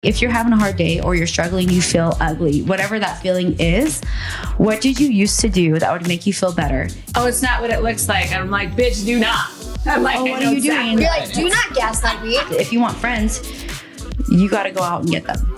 If you're having a hard day or you're struggling, you feel ugly, whatever that feeling is, what did you used to do that would make you feel better? Oh, it's not what it looks like. I'm like, bitch, do not. I'm like, what are you doing? You're like, do not gaslight me. If you want friends, you got to go out and get them.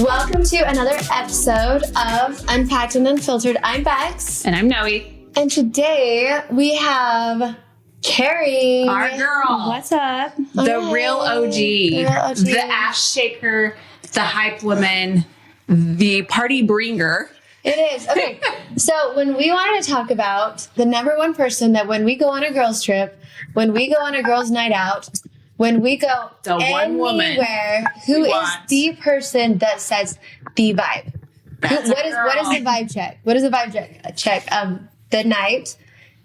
Welcome to another episode of Unpacked and Unfiltered. I'm Bexx. And I'm Noie. And today we have Carrie. Our girl. What's up? The real OG. The ass shaker, the hype woman, the party bringer. It is. Okay. So when we wanted to talk about the number one person that when we go on a girls trip, when we go on a girls night out, when we go The one woman anywhere, who we is want. the person that says the vibe? That's What a is girl. the vibe check? What is the vibe check? The night.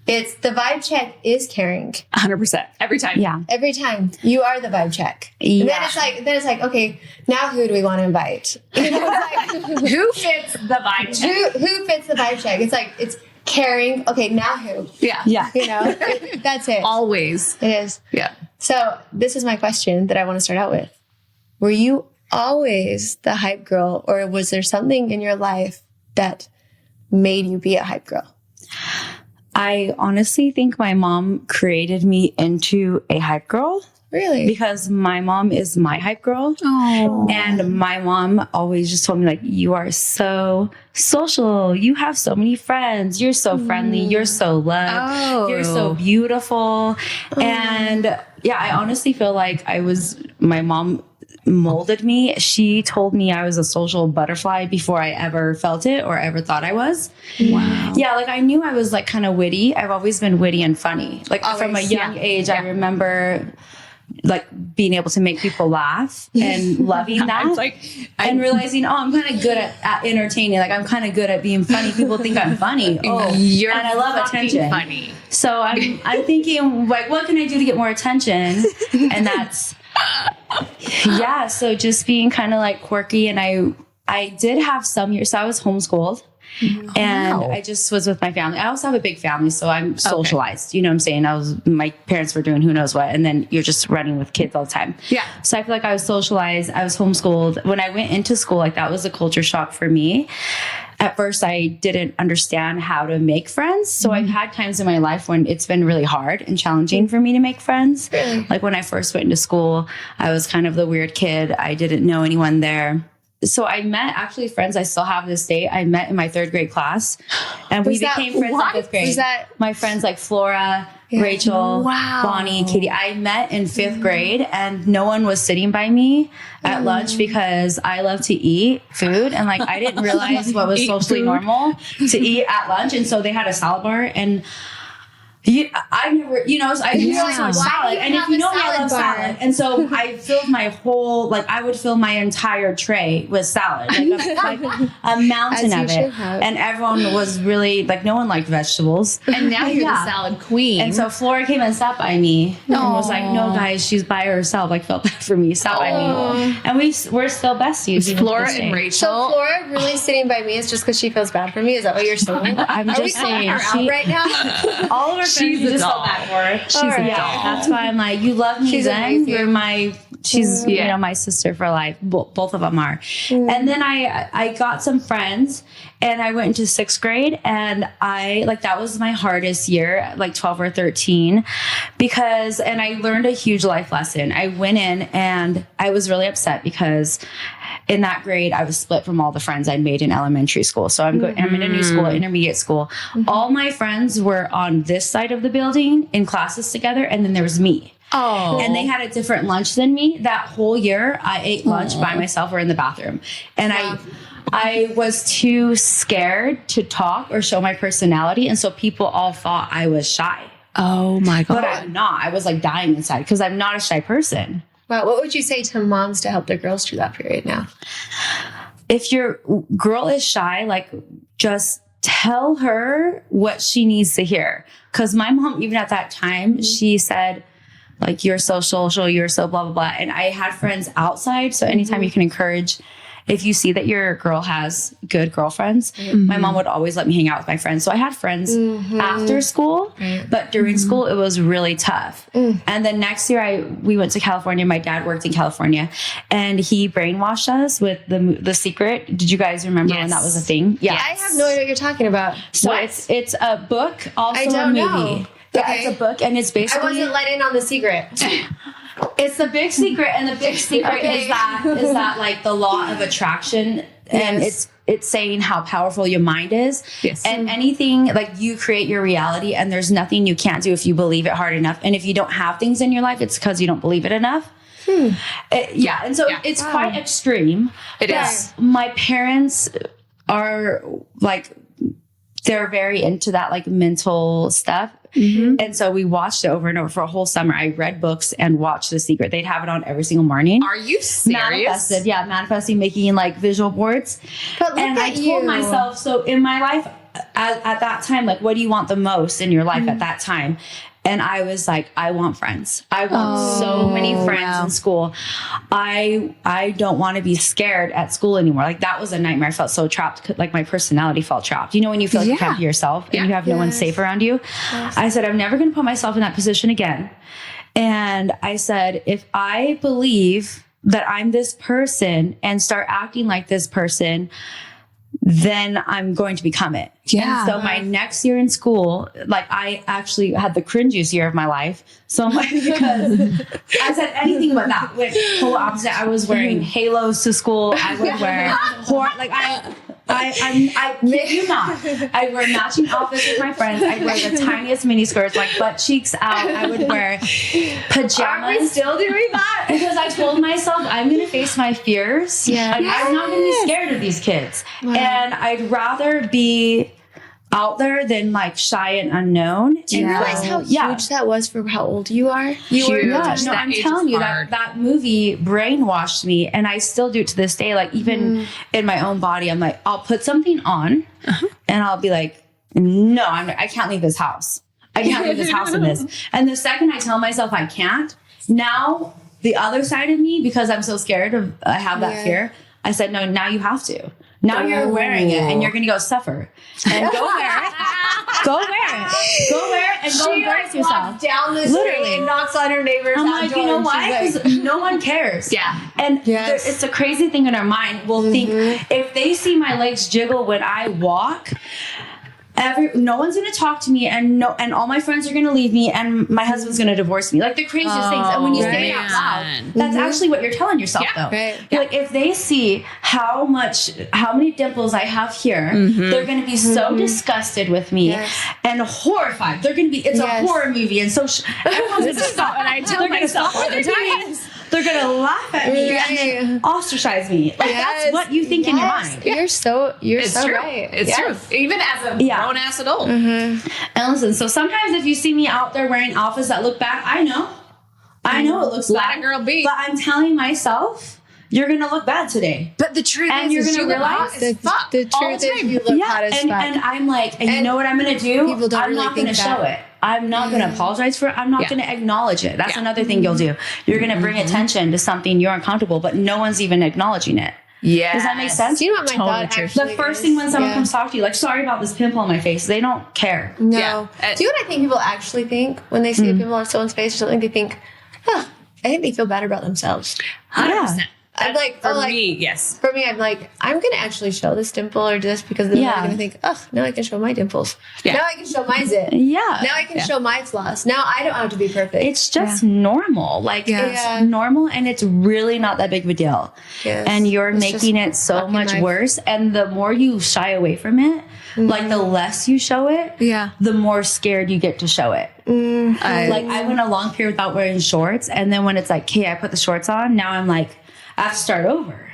It's the vibe check is caring. 100%. Every time. Yeah. Every time you are the vibe check. And Yeah. then it's like, okay, now who do we want to invite? You know, it's like, Who fits the vibe check? who fits the vibe check? It's like, it's caring. Okay, now who? Yeah. Yeah. You know, that's it. Always. It is. Yeah. So this is my question that I want to start out with. Were you always the hype girl, or was there something in your life that made you be a hype girl? I honestly think my mom created me into a hype girl Really? because my mom is my hype girl. Oh. And my mom always just told me, like, you are so social. You have so many friends. You're so friendly. You're so loved. Oh. You're so beautiful. And yeah, I honestly feel like my mom molded me. She told me I was a social butterfly before I ever felt it or ever thought I was. Wow. Yeah, like I knew I was like kind of witty. I've always been witty and funny. Like from a Always, young age, I remember like being able to make people laugh and loving that. It's like, and realizing, oh, I'm kind of good at entertaining. Like I'm kind of good at being funny. People think I'm funny. Oh, you're and I love fucking attention. funny. So I'm thinking, like, what can I do to get more attention? And that's, yeah. So just being kind of like quirky. And I did have some years. So I was homeschooled. And Wow. I just was with my family. I also have a big family, so I'm socialized. You know what I'm saying? My parents were doing who knows what, and then you're just running with kids all the time. Yeah. So I feel like I was socialized. I was homeschooled. When I went into school, like that was a culture shock for me. At first, I didn't understand how to make friends. So I've had times in my life when it's been really hard and challenging for me to make friends. Really? Like when I first went into school, I was kind of the weird kid. I didn't know anyone there. So I met actually friends I still have this day. I met in my 3rd grade class and we became friends in 5th grade. Was that? My friends like Flora, Rachel, Wow. Bonnie, Katie. I met in 5th grade and no one was sitting by me at lunch because I love to eat food. And like, I didn't realize what was Eat socially food. normal to eat at lunch. And so they had a salad bar and I never, I You're never like, saw why salad. do you And have if you a know me, I salad love bar? salad. And so I filled my whole, like I would fill my entire tray with salad, like a mountain As you of should it. have. And everyone was really, like no one liked vegetables. And now you're Yeah. the salad queen. And so Flora came and sat by me and was like, no, guys, she's by herself. Like felt bad for me, sat by me. And we're still besties. even to Flora this and day. Rachel. So Flora really sitting by me is just because she feels bad for me? Is that what you're saying? I'm Are we just calling saying, her out right now? all of her friends, She's we a just doll. felt bad for her. She's a Yeah, doll. that's why I'm like, you love me She's then. amazing. You're she's my sister for life. Both of them are. And then I got some friends and I went into 6th grade and that was my hardest year, like 12 or 13 and I learned a huge life lesson. I went in and I was really upset because in that grade, I was split from all the friends I'd made in elementary school. So I'm in a new school, intermediate school. All my friends were on this side of the building in classes together. And then there was me. Oh. And they had a different lunch than me. That whole year, I ate lunch by myself or in the bathroom. And I was too scared to talk or show my personality. And so people all thought I was shy. Oh my God. But I'm not. I was like dying inside because I'm not a shy person. Wow, what would you say to moms to help their girls through that period now? If your girl is shy, like just tell her what she needs to hear. Because my mom, even at that time, she said, like, you're so social, you're so blah, blah, blah. And I had friends outside. So anytime you can encourage if you see that your girl has good girlfriends, my mom would always let me hang out with my friends. So I had friends after school, but during school, it was really tough. And then next year, we went to California. My dad worked in California, and he brainwashed us with the Secret. Did you guys remember when that was a thing? Yeah. I have no idea what you're talking about. So it's a book, also a movie. Know. Yeah, it's a book, and it's basically... I wasn't let in on The Secret. It's the big secret, and the big secret is that like the law of attraction, and it's saying how powerful your mind is, and anything, like, you create your reality, and there's nothing you can't do if you believe it hard enough. And if you don't have things in your life, it's because you don't believe it enough. And so it's quite extreme. It is. My parents are like, they're very into that, like, mental stuff. And so we watched it over and over for a whole summer. I read books and watched The Secret. They'd have it on every single morning. Are you serious? Manifesting, making like visual boards. But and I told myself, so in my life at that time, like, what do you want the most in your life at that time? And I was like, I want friends. I want so many friends in school. I don't want to be scared at school anymore. Like, that was a nightmare. I felt so trapped. Like, my personality felt trapped. You know, when you feel like you can't be yourself and you have no one safe around you. I said, I'm never going to put myself in that position again. And I said, if I believe that I'm this person and start acting like this person, then I'm going to become it. And so my next year in school, like, I actually had the cringiest year of my life. So I'm like, because I said anything but that. Went total opposite. I was wearing halos to school. I would wear I kid you not. I wear matching outfits with my friends. I wear the tiniest mini skirts, like butt cheeks out. I would wear pajamas. Are we still doing that? Because I told myself, I'm going to face my fears. I'm not going to be scared of these kids. And I'd rather be out there than, like, shy and unknown. Do you realize how huge that was for how old you are? You were, no, I'm telling you that movie brainwashed me, and I still do it to this day. Like, even in my own body, I'm like, I'll put something on, and I'll be like, no, I can't leave this house. I can't leave this house in this. And the second I tell myself I can't, now the other side of me, because I'm so scared of, I have that fear. I said, no, now you have to. Now you're wearing it, and you're going to go suffer. And go wear it. Go wear it. Go wear it and go embrace yourself. Down the street and knocks on her neighbor's house. I'm like, you know why? Because no one cares. And it's a crazy thing in our mind. We'll think, if they see my legs jiggle when I walk, no one's going to talk to me, and all my friends are going to leave me, and my husband's going to divorce me. Like, the craziest things. And when you say it out loud, that's actually what you're telling yourself, though. Like, if they see how many dimples I have here, they're going to be so disgusted with me and horrified. They're going to be, it's a horror movie, and so everyone's going to stop. And I tell myself all the time, they're going to laugh at me and ostracize me. Like, that's what you think in your mind. You're so true. right. It's true. Even as a grown-ass adult. And listen, so sometimes if you see me out there wearing outfits that look bad, I know it looks bad. Let a girl be. But I'm telling myself, you're going to look bad today. But the truth and you're going to realize the truth is you look hot as fuck. And I'm like, and you know what I'm going to do? I'm not going to show it. I'm not going to apologize for it. I'm not going to acknowledge it. That's another thing you'll do. You're going to bring attention to something you're uncomfortable, but no one's even acknowledging it. Does that make sense? Do you know what my thought actually The first thing when someone comes talk to you, like, sorry about this pimple on my face, they don't care. No. Do you know what I think people actually think when they see a pimple on someone's face or something? They think, I think they feel better about themselves. 100%. I'm like, for me, yes. For me, I'm like, I'm going to actually show this dimple or this because then I'm going to think, now I can show my dimples. Now I can show my zit. Now I can show my flaws. Now I don't have to be perfect. It's just normal. Like, it's normal, and it's really not that big of a deal. And you're making it so much worse. And the more you shy away from it, like, the less you show it, the more scared you get to show it. I went a long period without wearing shorts. And then when it's like, okay, I put the shorts on, now I'm like, I have to start over.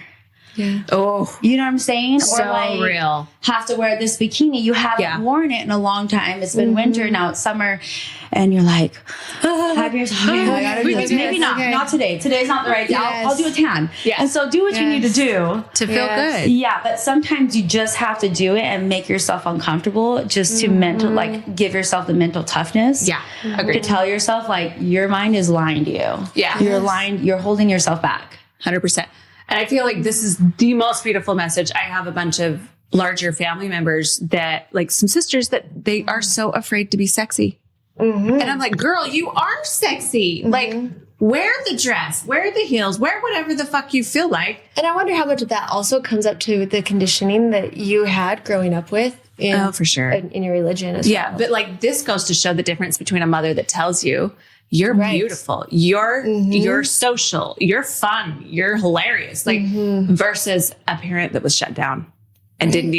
Oh, you know what I'm saying? So or like, real. Have to wear this bikini. You haven't worn it in a long time. It's been winter, now it's summer, and you're like, have yourself. I gotta do this. Maybe not. Not today. Today's not the right day. I'll do a tan. And so do what you need to do to feel good. Yeah, but sometimes you just have to do it and make yourself uncomfortable, just to give yourself the mental toughness. Agreed. To tell yourself, like, your mind is lying to you. You're lying. You're holding yourself back. 100%. And I feel like this is the most beautiful message. I have a bunch of larger family members that, like some sisters, that they are so afraid to be sexy. And I'm like, girl, you are sexy. Like, wear the dress, wear the heels, wear whatever the fuck you feel like. And I wonder how much of that also comes up to the conditioning that you had growing up with. For sure. In your religion as well. But like, this goes to show the difference between a mother that tells you you're beautiful, you're social, you're fun, you're hilarious, like versus a parent that was shut down and didn't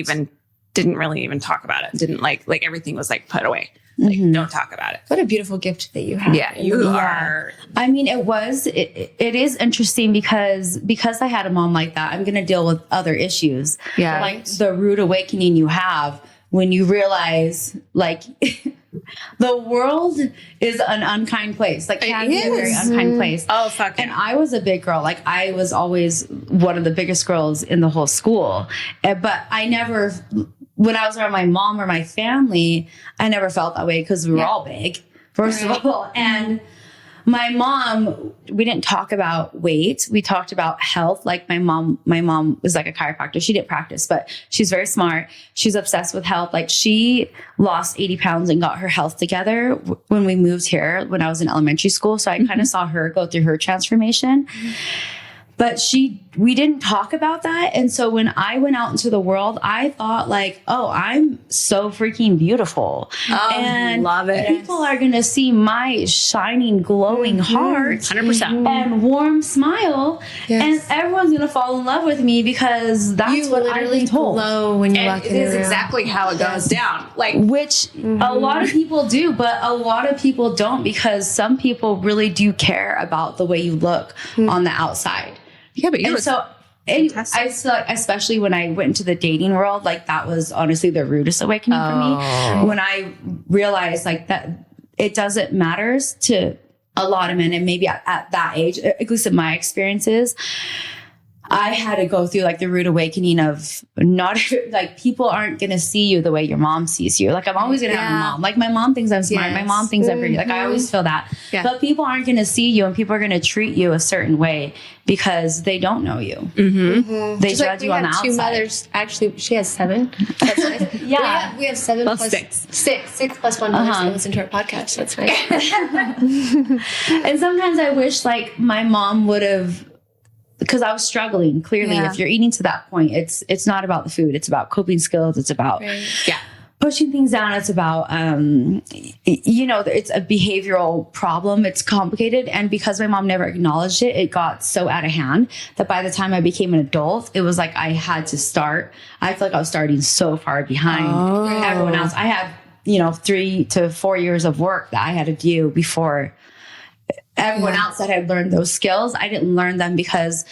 really even talk about it. Didn't like everything was like put away. Like, don't talk about it. What a beautiful gift that you have. Yeah, you are. I mean, it is interesting because I had a mom like that. I'm going to deal with other issues. Yeah. Like the rude awakening you have when you realize, like, the world is an unkind place. Like, can be a very unkind place. Oh, fuck. And I was a big girl. Like, I was always one of the biggest girls in the whole school. But I never, when I was around my mom or my family, I never felt that way because we were all big, first of all. And my mom, we didn't talk about weight. We talked about health. Like my mom was like a chiropractor. She didn't practice, but she's very smart. She's obsessed with health. Like she lost 80 pounds and got her health together when we moved here, when I was in elementary school. So I kind of saw her go through her transformation. But we didn't talk about that. And so when I went out into the world, I thought like, oh, I'm so freaking beautiful. And love it. People are going to see my shining, glowing heart 100%. and warm smile. And everyone's going to fall in love with me because that's what I've been told. Glow when you walk in It the is room. exactly how it goes down. Like, Which a lot of people do, but a lot of people don't, because some people really do care about the way you look on the outside. yeah, but you look So fantastic. I feel like, especially when I went into the dating world, like that was honestly the rudest awakening for me. When I realized like that it doesn't matter to a lot of men, and maybe at that age, at least in my experiences, I had to go through like the rude awakening of not like people aren't going to see you the way your mom sees you. Like I'm always going to have a mom. Like my mom thinks I'm smart. My mom thinks I'm pretty. Like I always feel that. Yeah. But people aren't going to see you, and people are going to treat you a certain way because they don't know you. They Just judge you on the outside. two mothers. Actually, she has 7. That's nice. Yeah. We have 7 Plus plus 6. 6 plus 1 mothers that listen to our podcast. That's nice. And sometimes I wish like my mom would have, because I was struggling. Clearly, if you're eating to that point, it's not about the food. It's about coping skills. It's about pushing things down. It's about, it's a behavioral problem. It's complicated. And because my mom never acknowledged it, it got so out of hand that by the time I became an adult, it was like I had to start. I feel like I was starting so far behind everyone else. I had, 3 to 4 years of work that I had to do before everyone else that had learned those skills. I didn't learn them because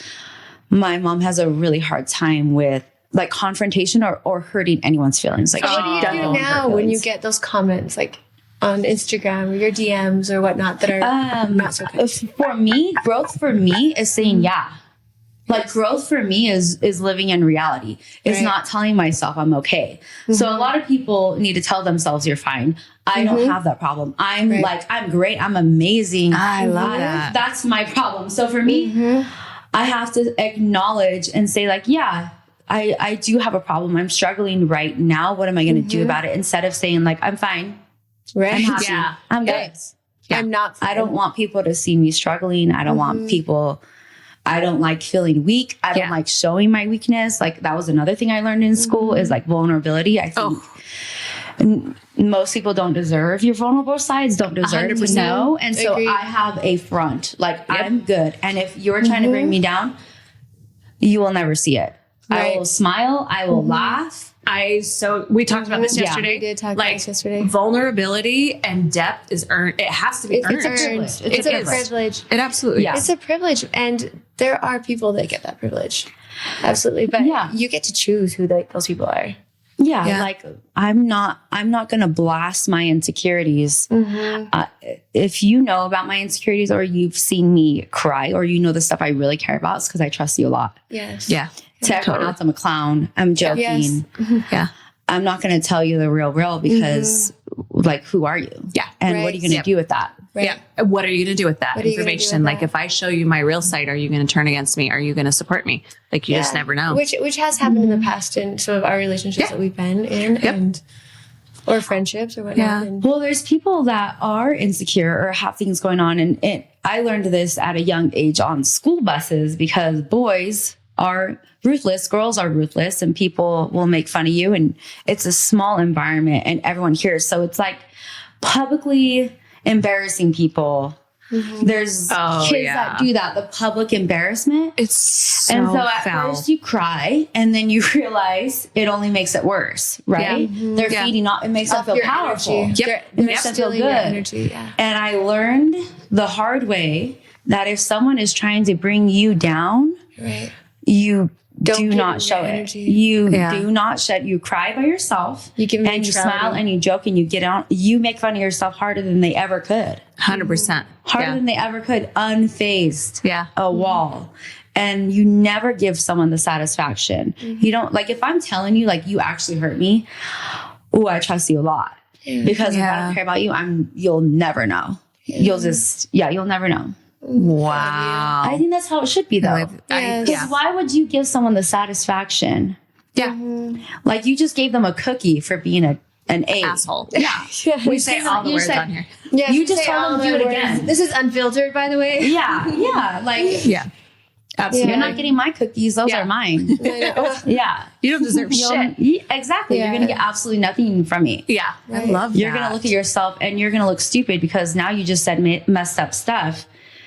my mom has a really hard time with like confrontation or hurting anyone's feelings. Like, What do you do now when you get those comments like on Instagram or your DMs or whatnot that are not so good? For me, growth for me is saying yeah. Like growth for me is living in reality. It's not telling myself I'm okay. So a lot of people need to tell themselves you're fine. I don't have that problem. I'm like, I'm great. I'm amazing. I love that. That's my problem. So for me, I have to acknowledge and say like, yeah, I do have a problem. I'm struggling right now. What am I going to do about it? Instead of saying like, I'm fine. Right. I'm happy. Yeah. I'm good. Yes. I'm not fine. I don't want people to see me struggling. I don't want people, I don't like feeling weak. I don't like showing my weakness. Like that was another thing I learned in school is like vulnerability. I think most people don't deserve your vulnerable sides, don't deserve 100%. to know. And so Agreed. I have a front, like I'm good. And if you're trying to bring me down, you will never see it. I will smile. I will laugh. We talked about this Yeah. yesterday. We did talk about this yesterday. Vulnerability and depth is earned. It has to be earned. It's earned. It's a privilege. It absolutely Yeah. It's a privilege. And there are people that get that privilege. Absolutely. But you get to choose who those people are. Yeah, like I'm not going to blast my insecurities. If you know about my insecurities or you've seen me cry or you know the stuff I really care about, it's because I trust you a lot. Yes. Yeah. To everyone else, I'm a clown. I'm joking. Yes. Yeah. I'm not going to tell you the real because like, who are you? Yeah. And what are you going to do with that? Yeah. What are you going to do with that What are you gonna do information? with Like, that? if I show you my real side, are you going to turn against me? Are you going to support me? Like, you just never know. Which has happened in the past in some of our relationships that we've been in, and or friendships or whatnot. Yeah. And Well, there's people that are insecure or have things going on. And I learned this at a young age on school buses because boys are ruthless, girls are ruthless, and people will make fun of you. And it's a small environment and everyone hears. So it's like publicly embarrassing people. There's kids that do that, the public embarrassment. It's so And so at foul. first you cry and then you realize it only makes it worse, right? They're feeding off, it makes them feel your powerful. energy. Yep. It makes them feel Stealing good. your energy. Yeah. And I learned the hard way that if someone is trying to bring you down, Right. you Don't do give not them show your it. energy. You do not shed. You cry by yourself. You give them and you neutrality. smile and you joke and you get out. You make fun of yourself harder than they ever could. 100%. Harder than they ever could, unfazed. Yeah. A wall. And you never give someone the satisfaction. You don't, like, if I'm telling you, like, you actually hurt me, oh, I trust you a lot. Because if I don't care about you, you'll never know. You'll just, you'll never know. Wow. I think that's how it should be, though. Yes. Because why would you give someone the satisfaction? Yeah. Like, you just gave them a cookie for being an A. Asshole. Yeah. We say all the you words said- on here. Yeah, You just say told all them to do the it words. again. This is unfiltered, by the way. Yeah. Like, Yeah. Absolutely. you're not getting my cookies. Those Yeah. are mine. Yeah. You don't deserve shit. Exactly. You're Yeah. going to get absolutely nothing from me. Yeah. I love You're that. going to look at yourself and you're going to look stupid because now you just said messed up stuff.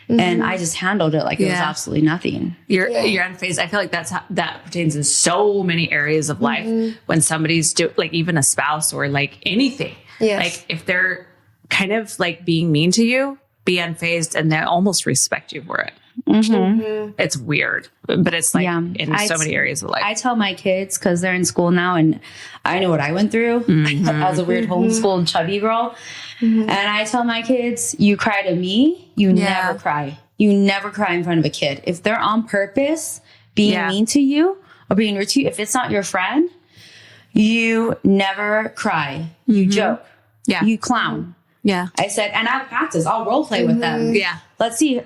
And I just handled it like it was Yeah. absolutely nothing. You're unfazed. I feel like that pertains in so many areas of life when somebody's like even a spouse or like anything. Yes. Like if they're kind of like being mean to you, be unfazed and they almost respect you for it. It's weird, but it's like in so many areas of life. I tell my kids because they're in school now and I know what I went through as a weird homeschooled chubby girl. And I tell my kids, you cry to me, you never cry. You never cry in front of a kid. If they're on purpose being mean to you or being rude to you, if it's not your friend, you never cry. You joke. Yeah. You clown. Yeah. I said, and I practice. I'll role play with them. Yeah. Let's see. I'm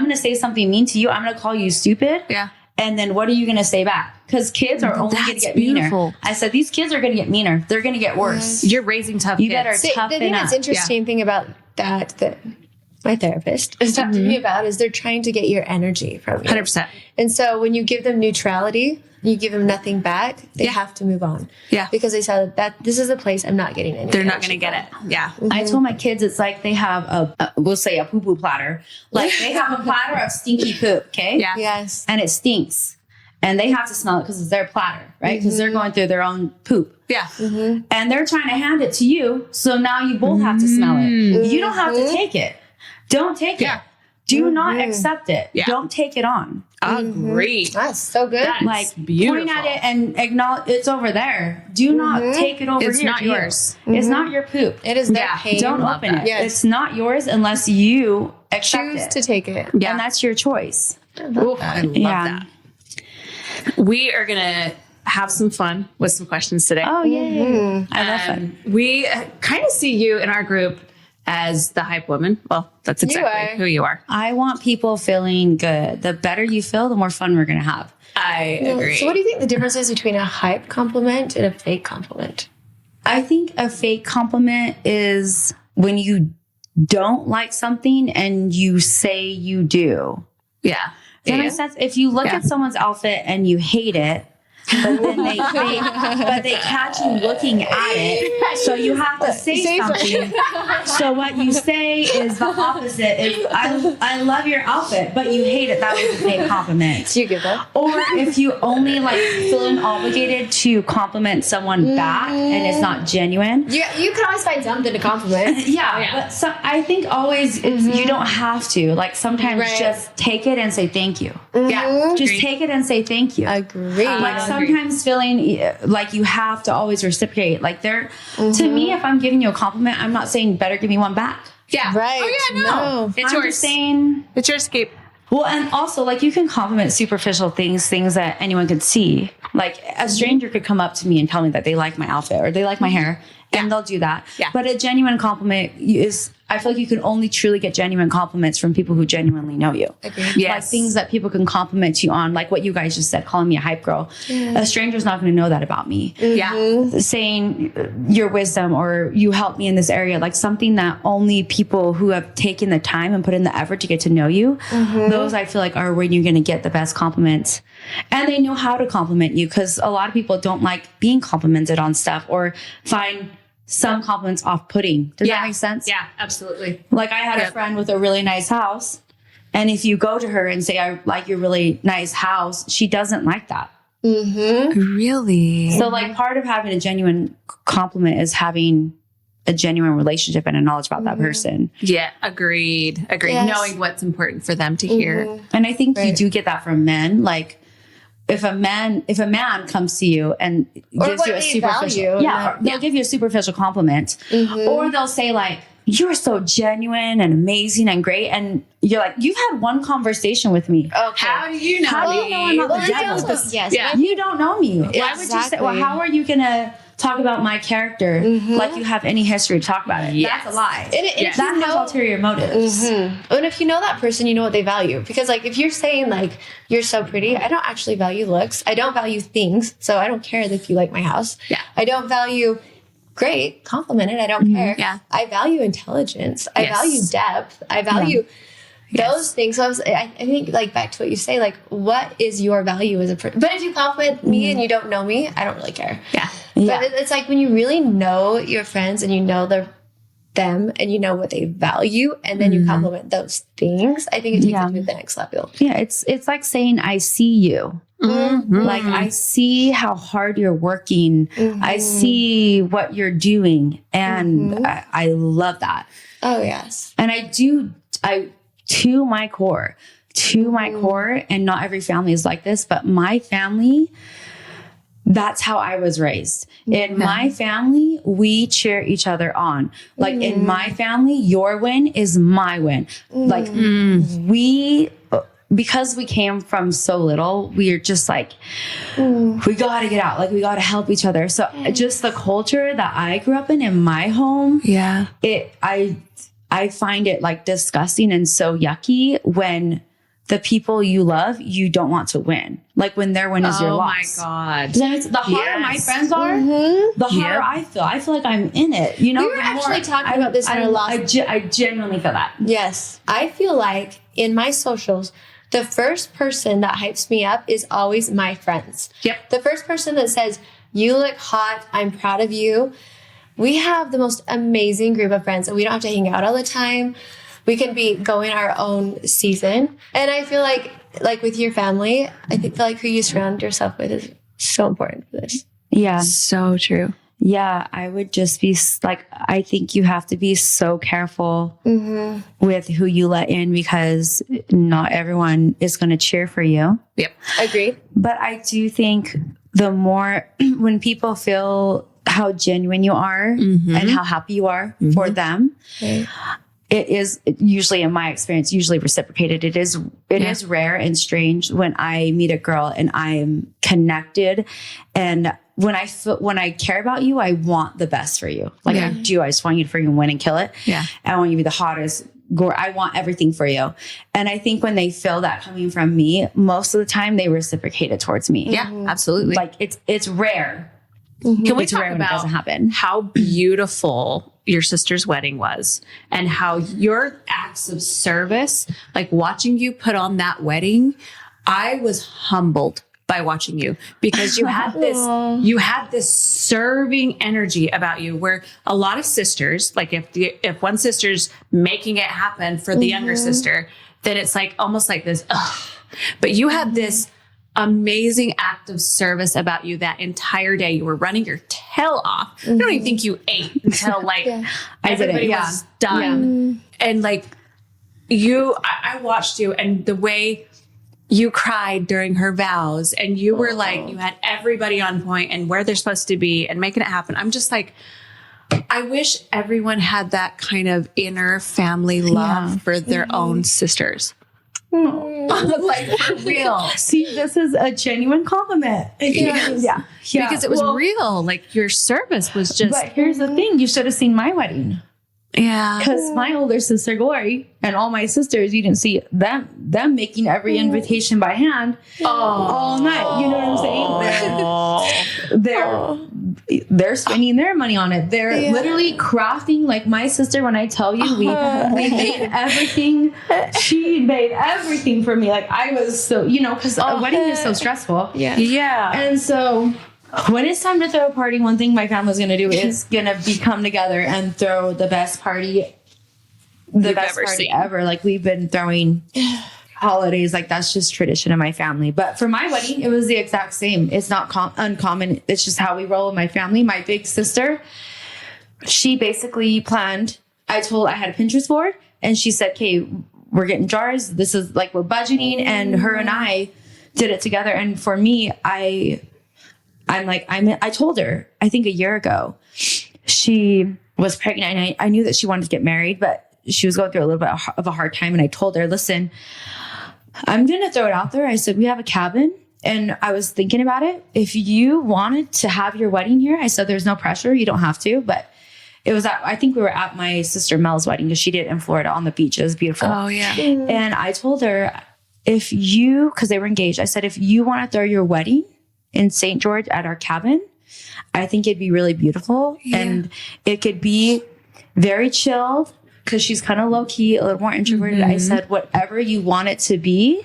going to say something mean to you. I'm going to call you stupid. Yeah. And then what are you going to say back? Because kids are only going to That's get beautiful. meaner. I said, these kids are going to get meaner. They're going to get worse. You're raising tough You kids. better The toughen thing that's up. interesting thing about that my therapist is talking to me about is they're trying to get your energy from you. 100%. And so when you give them neutrality, you give them nothing back, they have to move on. Yeah. Because they said that this is a place I'm not getting any They're not energy going to get from. it. Yeah. I told my kids it's like they have we'll say a poo-poo platter. Like they have a platter of stinky poop, okay? Yeah. Yes. And it stinks. And they have to smell it because it's their platter, right? Because they're going through their own poop. Yeah. And they're trying to hand it to you. So now you both have to smell it. You don't have to take it. Don't take it. Do not accept it. Yeah. Don't take it on. Agreed. That's so good. That's Like beautiful. point at it and acknowledge it's over there. Do not take it over It's here. not to you. yours. It's not your poop. It is their Yeah. pain. Don't love open that. it. Yes. It's not yours unless you accept Choose it. to take it. Yeah. And that's your choice. Ooh, I love Yeah. that. We are going to have some fun with some questions today. Oh, yay. I love fun. We kind of see you in our group as the hype woman. Well, that's exactly are. who you are. I want people feeling good. The better you feel, the more fun we're going to have. I agree. So what do you think the difference is between a hype compliment and a fake compliment? I think a fake compliment is when you don't like something and you say you do. Yeah. Does that make sense? If you look at someone's outfit and you hate it, but then they catch you looking at it, so you have to say something. So what you say is the opposite. Is I love your outfit, but you hate it. That was a fake compliment. Do you give that? Or if you only like feeling obligated to compliment someone back and it's not genuine. You can always find something to compliment. Yeah, but so I think always you don't have to. Like sometimes just take it and say thank you. Yeah. Just take it and say thank you. Agree. Like sometimes feeling like you have to always reciprocate. Like to me, if I'm giving you a compliment, I'm not saying better give me one back. Yeah. Right. Oh, yeah, no. It's I'm yours. just saying. It's your escape. Well, and also like you can compliment superficial things that anyone could see. Like a stranger could come up to me and tell me that they like my outfit or they like my hair. and they'll do that. Yeah. But a genuine compliment is, I feel like you can only truly get genuine compliments from people who genuinely know you. Agreed. Yes. Like things that people can compliment you on, like what you guys just said, calling me a hype girl. A stranger's not going to know that about me. Yeah. Saying your wisdom or you helped me in this area, like something that only people who have taken the time and put in the effort to get to know you, those I feel like are when you're going to get the best compliments. And they know how to compliment you, because a lot of people don't like being complimented on stuff or find some compliments off-putting. Does that make sense? Yeah, absolutely. Like I had a friend with a really nice house, and if you go to her and say, I like your really nice house, she doesn't like that. Really? So like part of having a genuine compliment is having a genuine relationship and a knowledge about that person. Yeah, agreed. Yes. Knowing what's important for them to hear. And I think you do get that from men. Like if a man comes to you and gives you a superficial, they'll give you a superficial compliment, or they'll say like, you're so genuine and amazing and great. And you're like, you've had one conversation with me. Okay. How do you know How do you know I'm not the devil? You don't know me. Why would you say, well, how are you going to talk about my character like you have any history to talk about it? Yes. That's a lie. And That has ulterior motives. And if you know that person, you know what they value. Because like if you're saying like, you're so pretty, I don't actually value looks. I don't value things. So I don't care if you like my house. Yeah. I don't value great, compliment it. I don't care. Yeah. I value intelligence. I value depth. I value those things. So I think like back to what you say, like what is your value as a person? But if you compliment me and you don't know me, I don't really care. Yeah. But it's like when you really know your friends and you know them and you know what they value and then you compliment those things, I think it takes it to the next level. Yeah, it's like saying, I see you. Like I see how hard you're working. I see what you're doing. And I love that. Oh, yes. And I to my core, and not every family is like this, but my family, that's how I was raised. In my family, we cheer each other on. Like in my family, your win is my win. Like because we came from so little, we are just like, we got to get out. Like we got to help each other. So just the culture that I grew up in my home, I find it like disgusting and so yucky when the people you love, you don't want to win. Like when their win is your loss. Oh my God. The harder my friends are, the harder I feel. I feel like I'm in it. You know, We were actually talking about this in our last. I genuinely feel that. Yes. I feel like in my socials, the first person that hypes me up is always my friends. Yep. The first person that says, you look hot, I'm proud of you. We have the most amazing group of friends and we don't have to hang out all the time. We can be going our own season. And I feel like with your family, I feel like who you surround yourself with is so important for this. Yeah. So true. Yeah, I would just be like, I think you have to be so careful with who you let in because not everyone is going to cheer for you. Yep. Agreed. But I do think the more, when people feel how genuine you are and how happy you are for them, it is usually, in my experience, usually reciprocated. It is rare and strange when I meet a girl and I'm connected, and when I care about you, I want the best for you. Like I do. I just want you to freaking win and kill it. Yeah. I want you to be the hottest. I want everything for you. And I think when they feel that coming from me, most of the time they reciprocate it towards me. Yeah, absolutely. Like it's rare. Can we It's talk rare when it about doesn't happen. how beautiful your sister's wedding was and how your acts of service, like watching you put on that wedding, I was humbled by watching you because you had this serving energy about you where a lot of sisters, like if one sister's making it happen for the younger sister, then it's like almost like this, but you had this amazing act of service about you that entire day. You were running your tail off. I don't even think you ate until like everybody was done. And like I watched you and the way you cried during her vows and you were like, you had everybody on point and where they're supposed to be and making it happen. I'm just like, I wish everyone had that kind of inner family love for their own sisters. Like for real. See, this is a genuine compliment. Yeah. Because it was real. Like your service was just. But here's the thing. You should have seen my wedding. Yeah. Because my older sister, Glory, and all my sisters, you didn't see them making every invitation by hand all night. You know what I'm saying? They're spending their money on it. They're literally crafting, like my sister, when I tell you, we made everything. She made everything for me. Like I was so, because a wedding is so stressful. Yeah. And so when it's time to throw a party, one thing my family's going to do is going to be come together and throw the best party, ever. Like we've been throwing holidays. Like that's just tradition in my family. But for my wedding, it was the exact same. It's not uncommon. It's just how we roll in my family. My big sister, she basically planned, I had a Pinterest board and she said, okay, we're getting jars. This is like, we're budgeting. And her and I did it together. And for me, I told her, I think a year ago, she was pregnant and I knew that she wanted to get married, but she was going through a little bit of a hard time. And I told her, listen, I'm going to throw it out there. I said, we have a cabin and I was thinking about it. If you wanted to have your wedding here, I said, there's no pressure. You don't have to, but it was I think we were at my sister Mel's wedding because she did it in Florida on the beach. It was beautiful. Oh yeah. And I told her, because they were engaged, I said, if you want to throw your wedding in St. George at our cabin, I think it'd be really beautiful. Yeah. And it could be very chilled because she's kind of low key, a little more introverted. I said, whatever you want it to be,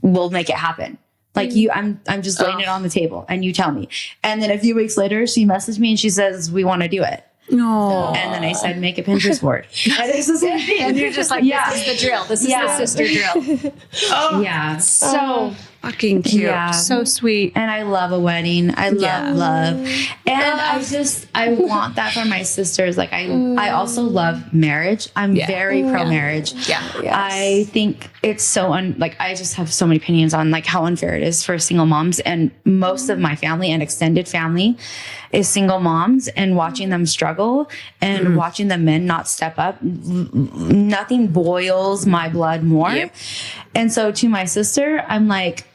we'll make it happen. Like I'm just laying it on the table and you tell me. And then a few weeks later, she messaged me and she says, we want to do it. No. And then I said, make a Pinterest board. And it's the same thing. And you're just like, this is the drill. This is the sister drill. Yeah. So fucking cute. Yeah. So sweet. And I love a wedding. I love. And I want that for my sisters. Like I also love marriage. I'm very pro marriage. Yeah. Yes. I think it's so I just have so many opinions on like how unfair it is for single moms, and most of my family and extended family is single moms, and watching them struggle and watching the men not step up. Nothing boils my blood more. Yep. And so to my sister, I'm like,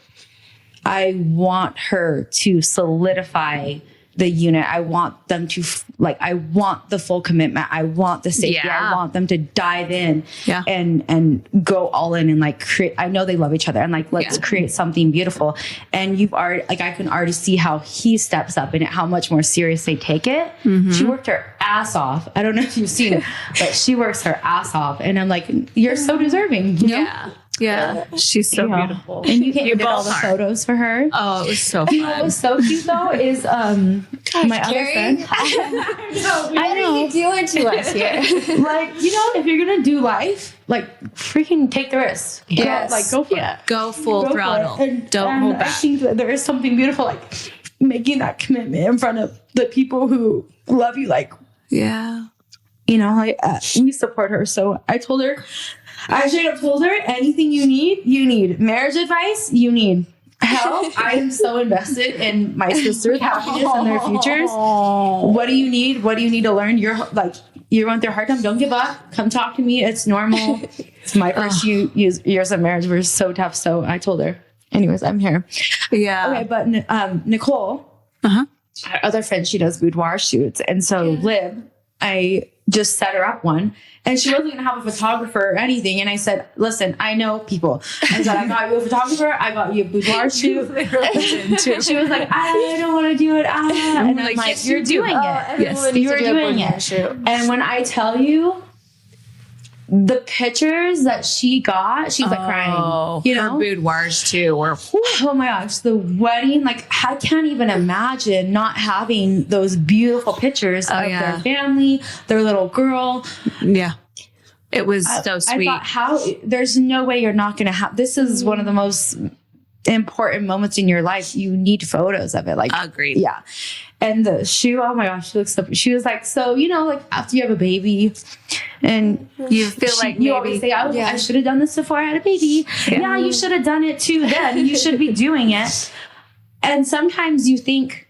I want her to solidify the unit. I want them to I want the full commitment. I want the safety. I want them to dive in and go all in and like create. I know they love each other and like, let's create something beautiful. And you've already, like, I can already see how he steps up in it, how much more serious they take it. She worked her ass off. I don't know if you've seen it, but she works her ass off. And I'm like, you're so deserving. You know? Yeah. She's so beautiful. And you can't get all the photos for her. Oh, it was so fun. What was so cute though is my other friend. I know. What are you doing to us here? Like, if you're gonna do life, like freaking take the risk. Yes. Go for it. Go full throttle. Don't hold back. I think that there is something beautiful, like making that commitment in front of the people who love you. Like, we support her. So I straight up told her, anything you need. Marriage advice, you need help. I am so invested in my sister's happiness and their futures. What do you need? What do you need to learn? You're going through a hard time. Don't give up. Come talk to me. It's normal. It's my first years of marriage were so tough. So I told her. Anyways, I'm here. Yeah. Okay, but Nicole, our other friend, she does boudoir shoots. And so Lib, I just set her up one. And she wasn't going to have a photographer or anything. And I said, listen, I know people. I said, I got you a photographer. I got you a boudoir shoot. She was like, I don't want to do it. And I'm like, you're doing it. Yes, you're doing it. And when I tell you, the pictures that she got, she was like crying. Her boudoirs too were. Oh my gosh, the wedding! Like I can't even imagine not having those beautiful pictures of their family, their little girl. Yeah, it was so sweet. I thought, there's no way you're not going to have. This is one of the most important moments in your life. You need photos of it. Like, agreed. Yeah. And the shoe, oh my gosh, she looks so, she was like, so, like after you have a baby and you feel like you always say, I should have done this before I had a baby. Yeah, you should have done it too then. You should be doing it. And sometimes you think,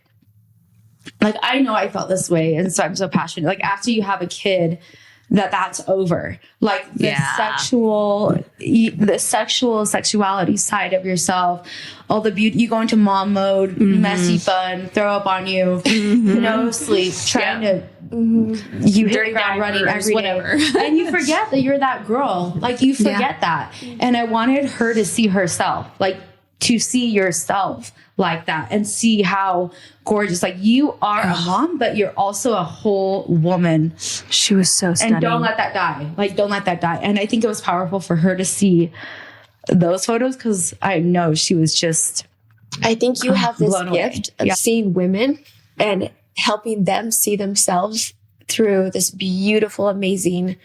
like, I know I felt this way. And so I'm so passionate. Like after you have a kid, that's over. Like the sexuality side of yourself, all the beauty, you go into mom mode, messy fun, throw up on you, no sleep, trying to, you hit the ground running every day. And you forget that you're that girl. Like you forget that. And I wanted her to see herself, like to see yourself like that and see how gorgeous, like you are a mom, but you're also a whole woman. She was so stunning. And don't let that die. Like, don't let that die. And I think it was powerful for her to see those photos because I know she was just, I think you have this blown away. gift of seeing women and helping them see themselves through this beautiful, amazing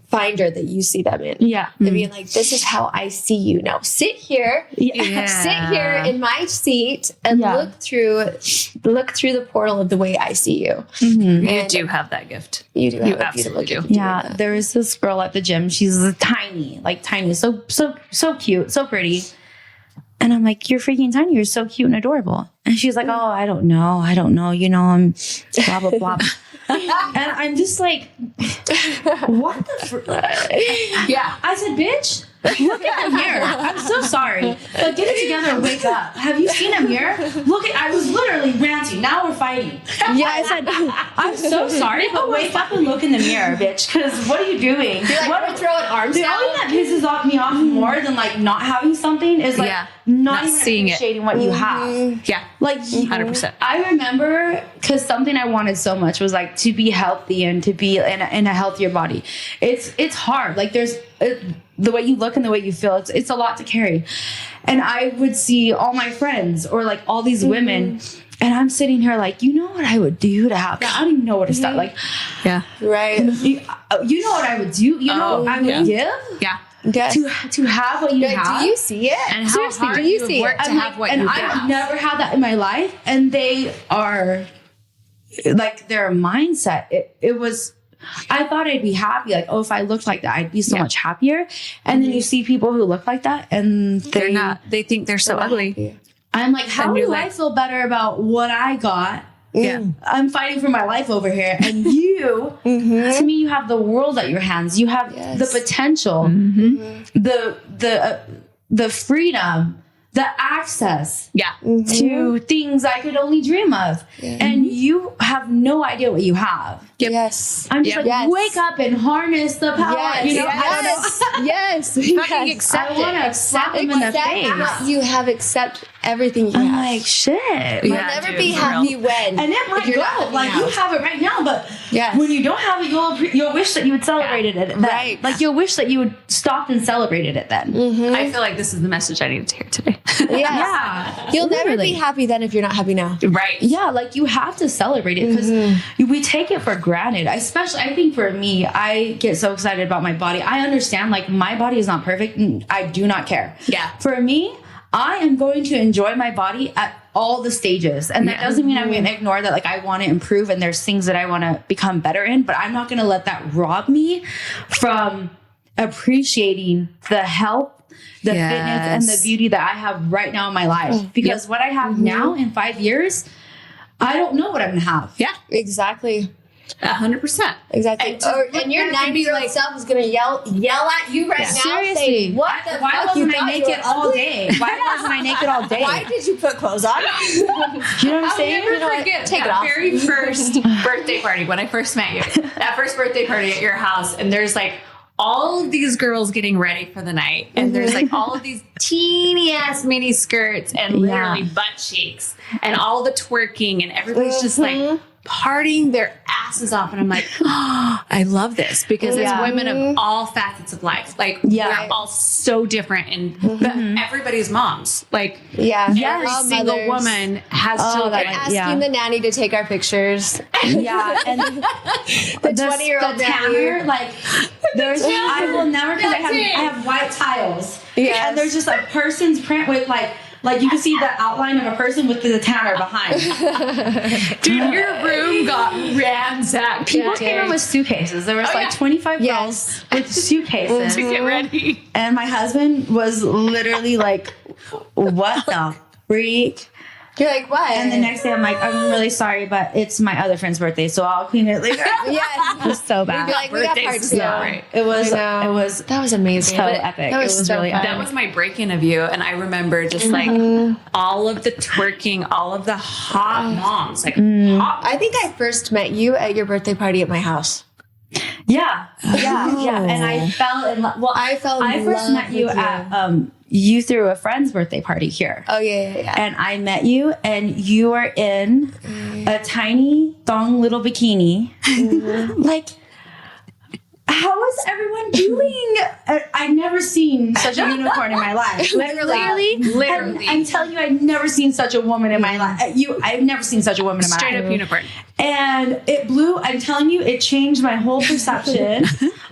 finder that you see them in. Yeah. And being like, this is how I see you now. Sit here, sit here in my seat and look through the portal of the way I see you. You do have that gift. You do. You Have a absolutely beautiful do. gift. Yeah. There was this girl at the gym. She's tiny, so cute, so pretty. And I'm like, you're freaking tiny. You're so cute and adorable. And she's like, oh, I don't know. You know, I'm blah, blah, blah. And I'm just like, what the Yeah. I said, bitch, look in the mirror. I'm so sorry. But get it together and wake up. Have you seen a mirror? I was literally ranting. Now we're fighting. Yeah, I said, I'm so sorry, but wake up and look in the mirror, bitch. Because what are you doing? You're like, we're throwing arms The down. only thing that pisses me off more than like not having something is like not even seeing it. appreciating what you have. Yeah. Like 100%. I remember because something I wanted so much was like to be healthy and to be in a healthier body. It's hard. Like the way you look and the way you feel, it's a lot to carry. And I would see all my friends or like all these women, and I'm sitting here like, you know what I would do to have that? I don't even know where to start. Like, Right. You know what I would do? You know what I would give? Yeah. Yes. To have what you have. Do you see it? And how Seriously, hard do you you see work it? to have what you and have. I've never had that in my life. And they are like their mindset. It was, I thought I'd be happy. Like, oh, if I looked like that, I'd be so much happier. And then you see people who look like that and They're not. They think they're so ugly. I'm like, how do I like, feel better about what I got? Yeah. I'm fighting for my life over here. And you, to me, you have the world at your hands. You have the potential, the freedom, the access to things I could only dream of. And you have no idea what you have. Yes. I'm just like, wake up and harness the power. Yes. You know, I don't know. Yes. Fucking accept I want to slap them in the face. You have accept everything you I'm have. like, shit. You'll Yeah, never dude, be for happy real. when. And it might you're not go. happy Like now. you have it right now, but Yes. when you don't have it, you'll wish that you had celebrated it. Then. Right. Like you'll wish that you had stopped and celebrated it then. I feel like this is the message I needed to hear today. Yes. Yeah. You'll never Literally. be happy then if you're not happy now. Right. Yeah, like you have to celebrate it because we take it for granted. Especially, I think for me, I get so excited about my body. I understand, like my body is not perfect, and I do not care. Yeah. For me, I am going to enjoy my body at all the stages, and that doesn't mean I'm going to ignore that. Like I want to improve, and there's things that I want to become better in, but I'm not going to let that rob me from appreciating the health, the fitness, and the beauty that I have right now in my life. Because what I have now in 5 years, I don't know what I'm going to have. Yeah. Exactly. 100%. Exactly. And your 90-year-old self is gonna yell at you right now. Seriously. Saying, what the Why fuck? You wasn't I thought you naked were all ugly? day? Why wasn't I naked all day? Why did you put clothes on? You know what I'm I'll saying? never You know what? forget Take it that off. very first birthday party when I first met you. That first birthday party at your house, and there's like all of these girls getting ready for the night, and there's like all of these teeny ass mini skirts and literally butt cheeks, and all the twerking, and everybody's just like partying their asses off. And I'm like, oh, I love this because it's women of all facets of life. Like we're all so different, and but everybody's moms. Like every all single mothers. woman has children. Asking the nanny to take our pictures. Yeah, and The 20-year-old the tanner, like there's, I will never because I have white tiles, and there's just a person's print with like you can see the outline of a person with the tanner behind. Dude, your room got ransacked. People came in with suitcases. There was 25 girls with suitcases to get ready. And my husband was literally like, what the freak? You're like, what? And the next day I'm like, I'm really sorry, but it's my other friend's birthday, so I'll clean it later. Yes. It was so bad. You'd be like, we got part two. Right. It was That was amazing. so epic. That was it was so really fun. epic. That was my break-in of you, and I remember just like all of the twerking, all of the hot moms, like hot. I think I first met you at your birthday party at my house. Yeah. And I fell in love. Well, I fell in I first love met you with you. at you threw a friend's birthday party here. Oh, yeah. And I met you, and you were in a tiny thong little bikini. Like, how is everyone doing? I've never seen such a unicorn in my life. Literally. I'm telling you, I've never seen such a woman in my life. I've never seen such a woman in my life. Straight up unicorn. And it blew, I'm telling you, it changed my whole perception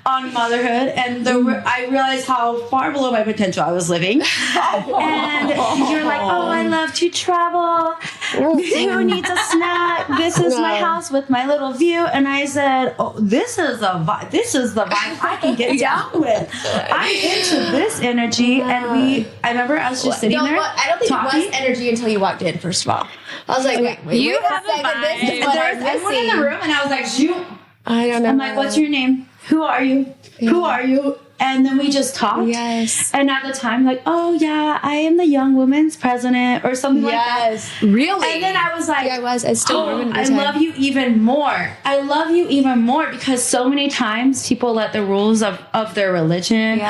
on motherhood. And I realized how far below my potential I was living. And you're like, oh, I love to travel. Who needs a snack? This is my house with my little view. And I said, oh, this is the vibe I can get down with. I'm into this energy. And I remember I was just sitting there. I don't think talking. it was energy until you walked in, first of all. I was like, wait, You wait have a a second. This is vibe. what There was everyone in the room, and I was like, shoot. I don't know. I'm like, what's your name? Who are you? Who are you? And then we just talked. Yes. And at the time, like, oh yeah, I am the young women's president or something like that. Yes. Really? And then I was like, Yeah, I was. I still remember I the time. love you even more. I love you even more because so many times people let the rules of their religion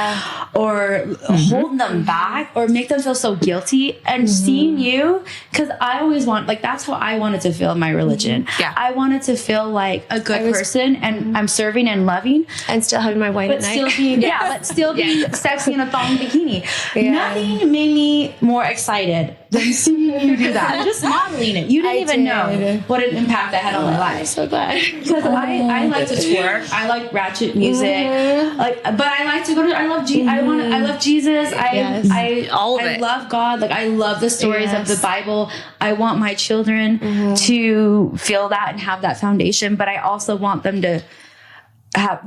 or hold them back or make them feel so guilty. And seeing you, because I always that's how I wanted to feel in my religion. Yeah. I wanted to feel like a good person and I'm serving and loving. And still having my wine But at night. still being, but still being sexy in a thong bikini. Yeah. Nothing made me more excited than seeing you do that. Just modeling it. You didn't even know what an impact that had on my life. I'm so glad. Because I like to twerk. I like ratchet music. But I like to go to. I love I love Jesus. All of I it. love God. Like I love the stories of the Bible. I want my children to feel that and have that foundation. But I also want them to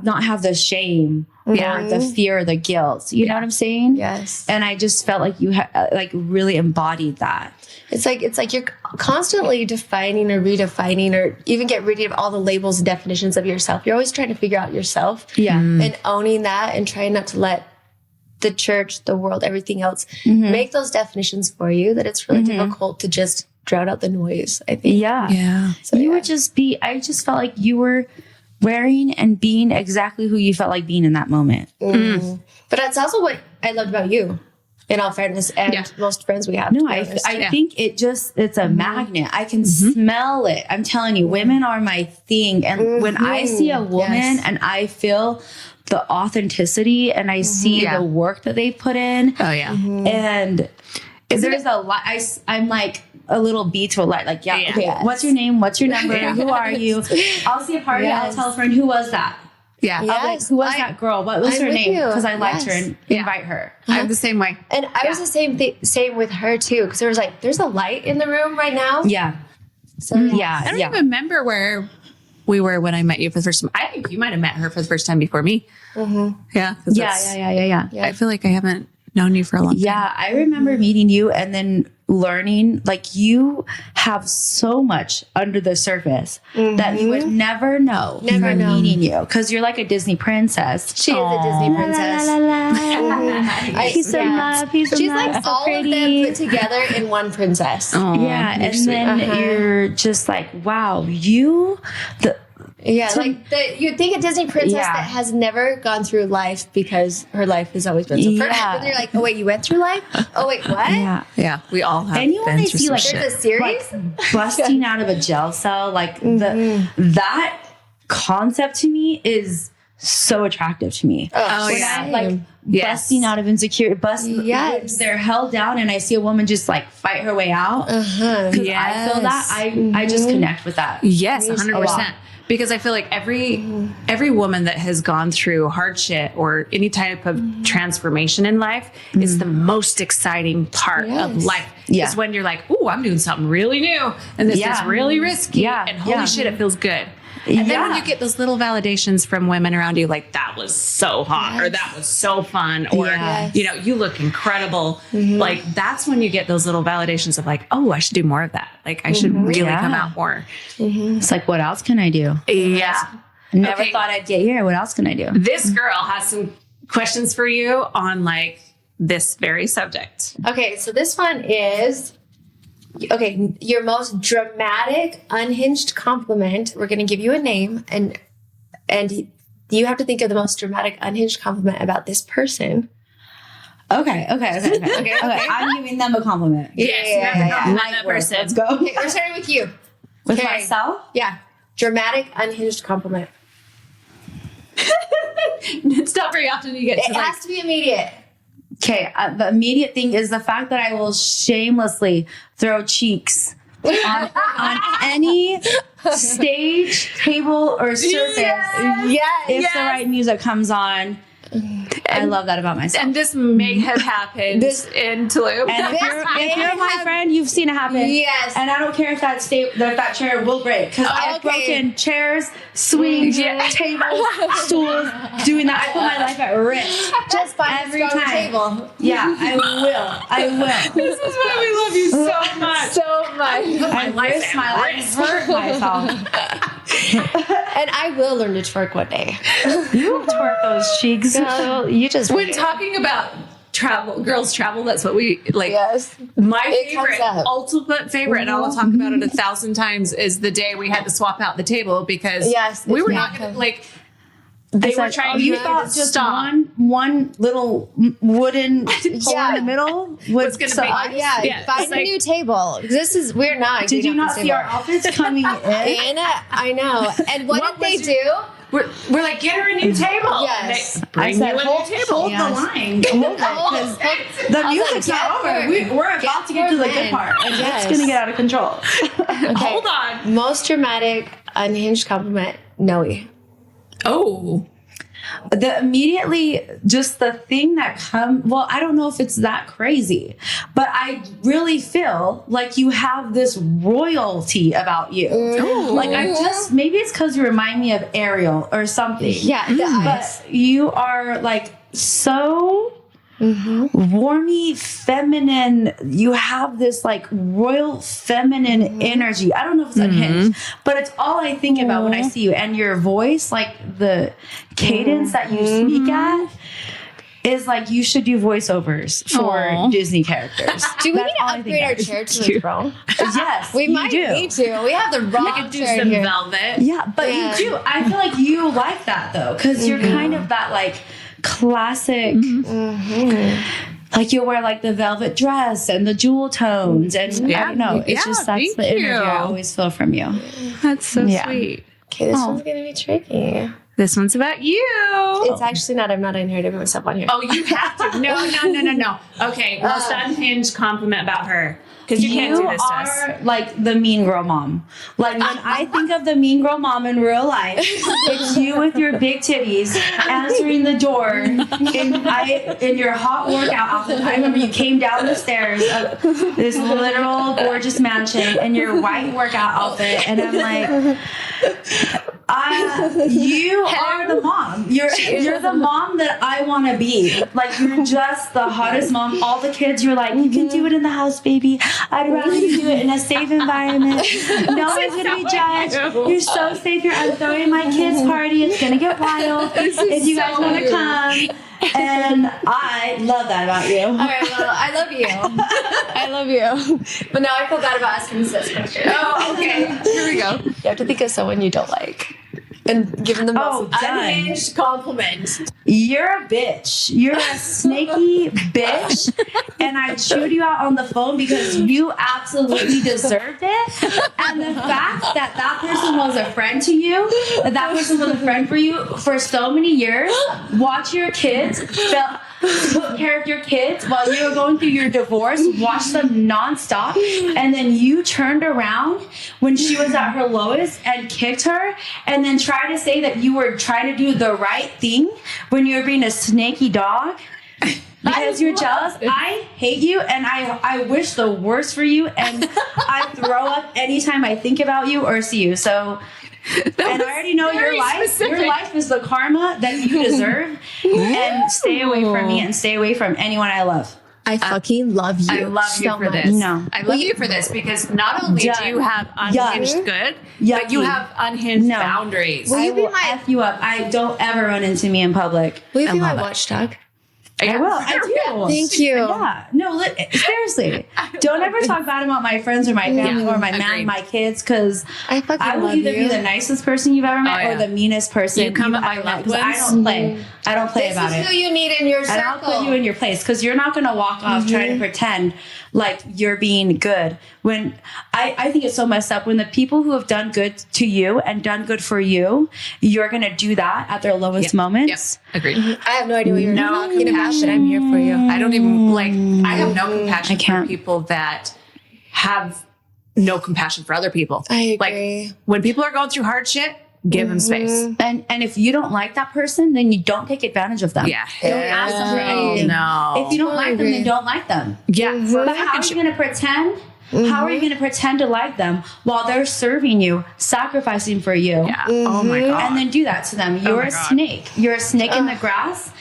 not have the shame or the fear or the guilt. You know what I'm saying? Yes. And I just felt like you really embodied that. It's like you're constantly defining or redefining or even get rid of all the labels and definitions of yourself. You're always trying to figure out yourself. Yeah. And owning that and trying not to let the church, the world, everything else make those definitions for you, that it's really difficult to just drown out the noise, I think. Yeah. Yeah. So, Would just be, I just felt like you were wearing and being exactly who you felt like being in that moment. But that's also what I loved about you, in all fairness, and most friends we have. No, I think it's a magnet. I can smell it. I'm telling you, women are my thing. And when I see a woman and I feel the authenticity and I see the work that they put in. Oh, yeah. And there's a lot. I'm like a little bee to a light. Like, okay, what's your name? What's your number? Who are you? I'll see a party. I'll tell a friend, who was that? Yeah. Who was that girl? What was I'm her with name? you. Because I liked her Yes. and invite her. I'm the same way. And I was the same with her too, because there was there's a light in the room right now. Yeah. So I don't even remember where we were when I met you for the first time. I think you might have met her for the first time before me. Yeah. Yeah. I feel like I haven't known you for a long time. Yeah, I remember meeting you and then learning, like, you have so much under the surface that you would never know from meeting you, because you're like a Disney princess. She is a Disney princess. Peace and love, peace and She's love. like So all pretty. of them put together in one princess. Yeah, and then you're just like, wow, you'd think a Disney princess that has never gone through life because her life has always been so perfect. Yeah. And then you're like, oh wait, you went through life? Oh wait, what? Yeah, we all have. Anyone been I through see some like shit. There's a series? busting out of a jail cell, like that concept to me is so attractive to me. When I'm like busting out of insecurity, they're held down, and I see a woman just like fight her way out. Because I feel that I just connect with that. Yes, 100%. Because I feel like every woman that has gone through hardship or any type of transformation in life is the most exciting part of life. Yeah. Is when you're like, "Ooh, I'm doing something really new, and this is really risky, and holy shit, it feels good." And then when you get those little validations from women around you, like that was so hot or that was so fun or, you know, you look incredible. Like that's when you get those little validations of like, oh, I should do more of that. Like I should really come out more. It's like, what else can I do? Yeah. Never thought I'd get here. What else can I do? This girl has some questions for you on like this very subject. Okay, so this one is your most dramatic unhinged compliment. We're going to give you a name, and you have to think of the most dramatic unhinged compliment about this person. Okay. I'm giving them a compliment. Yeah. That person. Let's go. Okay, we're starting with you. With myself? Yeah. Dramatic unhinged compliment. It's not very often you get It has to be immediate. Okay, the immediate thing is the fact that I will shamelessly throw cheeks on any stage, table, or surface if the right music comes on. I love that about myself. And this may have happened in Tulum. And if you're my friend, you've seen it happen. Yes. And I don't care if that chair will break. Because I've broken chairs, swings, tables, stools, doing that. I put my life at risk. Just by every time. Table. Yeah, I will. This is why we love you so much. So much. I risk my life, hurt myself. And I will learn to twerk one day. You twerk those cheeks. You just when talking about travel, girls travel, that's what we like. Yes. My favorite, ultimate favorite, and I'll talk about it 1,000 times, is the day we had to swap out the table because we were not going to like. They were trying. You thought just one little wooden hole in the middle was going to be find a new table. We're not. Did you not see our outfits coming in? I know. And what did they do? We're like, get her a new table. Yes. I said, hold the line. Because the music's not over. We're about to get to the good part. And it's going to get out of control. Hold on. Most dramatic unhinged compliment, Noie. Oh. Immediately, just the thing that I don't know if it's that crazy, but I really feel like you have this royalty about you. Like maybe it's because you remind me of Ariel or something. Yeah. But you are like so warmy, feminine. You have this like royal feminine energy. I don't know if it's unhinged, but it's all I think about when I see you. And your voice, like the cadence that you speak at, is like you should do voiceovers for Disney characters. Do we need to upgrade our chair to the throne? Yes, we might need to. We have the wrong do some velvet. Yeah, but you do. I feel like you like that though, because you're kind of that like classic. Like you'll wear like the velvet dress and the jewel tones, and I don't know. It's just that's the energy I always feel from you. That's so sweet. Okay, this one's gonna be tricky. This one's about you. It's actually not. I'm not in here to put myself on here. Oh, you have to. No. Okay, most unhinged compliment about her. Because you can't do this to us. You are like the mean girl mom. Like when I think of the mean girl mom in real life, it's you with your big titties answering the door in your hot workout outfit. I remember you came down the stairs of this literal gorgeous mansion in your white workout outfit, and I'm like, you are the mom. You're the mom that I want to be. Like you're just the hottest mom. All the kids, you're like, you can do it in the house, baby. I'd rather you do it in a safe environment. No one's gonna be judged. You're so safe here. I'm throwing my kids' party. It's gonna get wild. If you guys want to come. And I love that about you. All right, well, I love you. I love you. But now I feel bad about asking this question. Oh, okay. Here we go. You have to think of someone you don't like. And give them the most unhinged compliment. You're a bitch. You're a snaky bitch. And I chewed you out on the phone because you absolutely deserved it. And the fact that that person was a friend to you, that person was a friend for you for so many years, watch your kids took care of your kids while you were going through your divorce, watched them nonstop, and then you turned around when she was at her lowest and kicked her, and then tried to say that you were trying to do the right thing when you were being a snaky dog because you're jealous. I hate you, and I wish the worst for you, and I throw up anytime I think about you or see you. So And I already know your life. Your life is the karma that you deserve. And stay away from me and stay away from anyone I love. I fucking love you. I love so you for much. this. No. I love you for this because not only do you have unhinged good, but you have unhinged boundaries. I will F you up. I don't ever run into me in public. Will you be my watchdog? I will. I do. Thank you. Yeah. No, seriously. Don't ever talk bad about my friends or my family or my man, my kids, because I will love either you. be the nicest person you've ever met or the meanest person You come you've at my ever met. loved Because I ones. don't play. I don't play about it. This is who you need in your circle. And I'll put you in your place because you're not going to walk off trying to pretend like you're being good. When I think it's so messed up when the people who have done good to you and done good for you, you're going to do that at their lowest moments. Yep. Agreed. I have no idea what you're talking about, but I'm here for you. I don't even I have no compassion for can't. people that have no compassion for other people. I agree. Like when people are going through hard shit, give them space. And if you don't like that person, then you don't take advantage of them. Yeah. Don't ask them for anything. No. If you don't like them, then don't like them. Yeah. But how are you going to pretend? How are you going to pretend to like them while they're serving you, sacrificing for you? Yeah. Oh my God. And then do that to them. You're my a God. snake. You're a snake in the grass.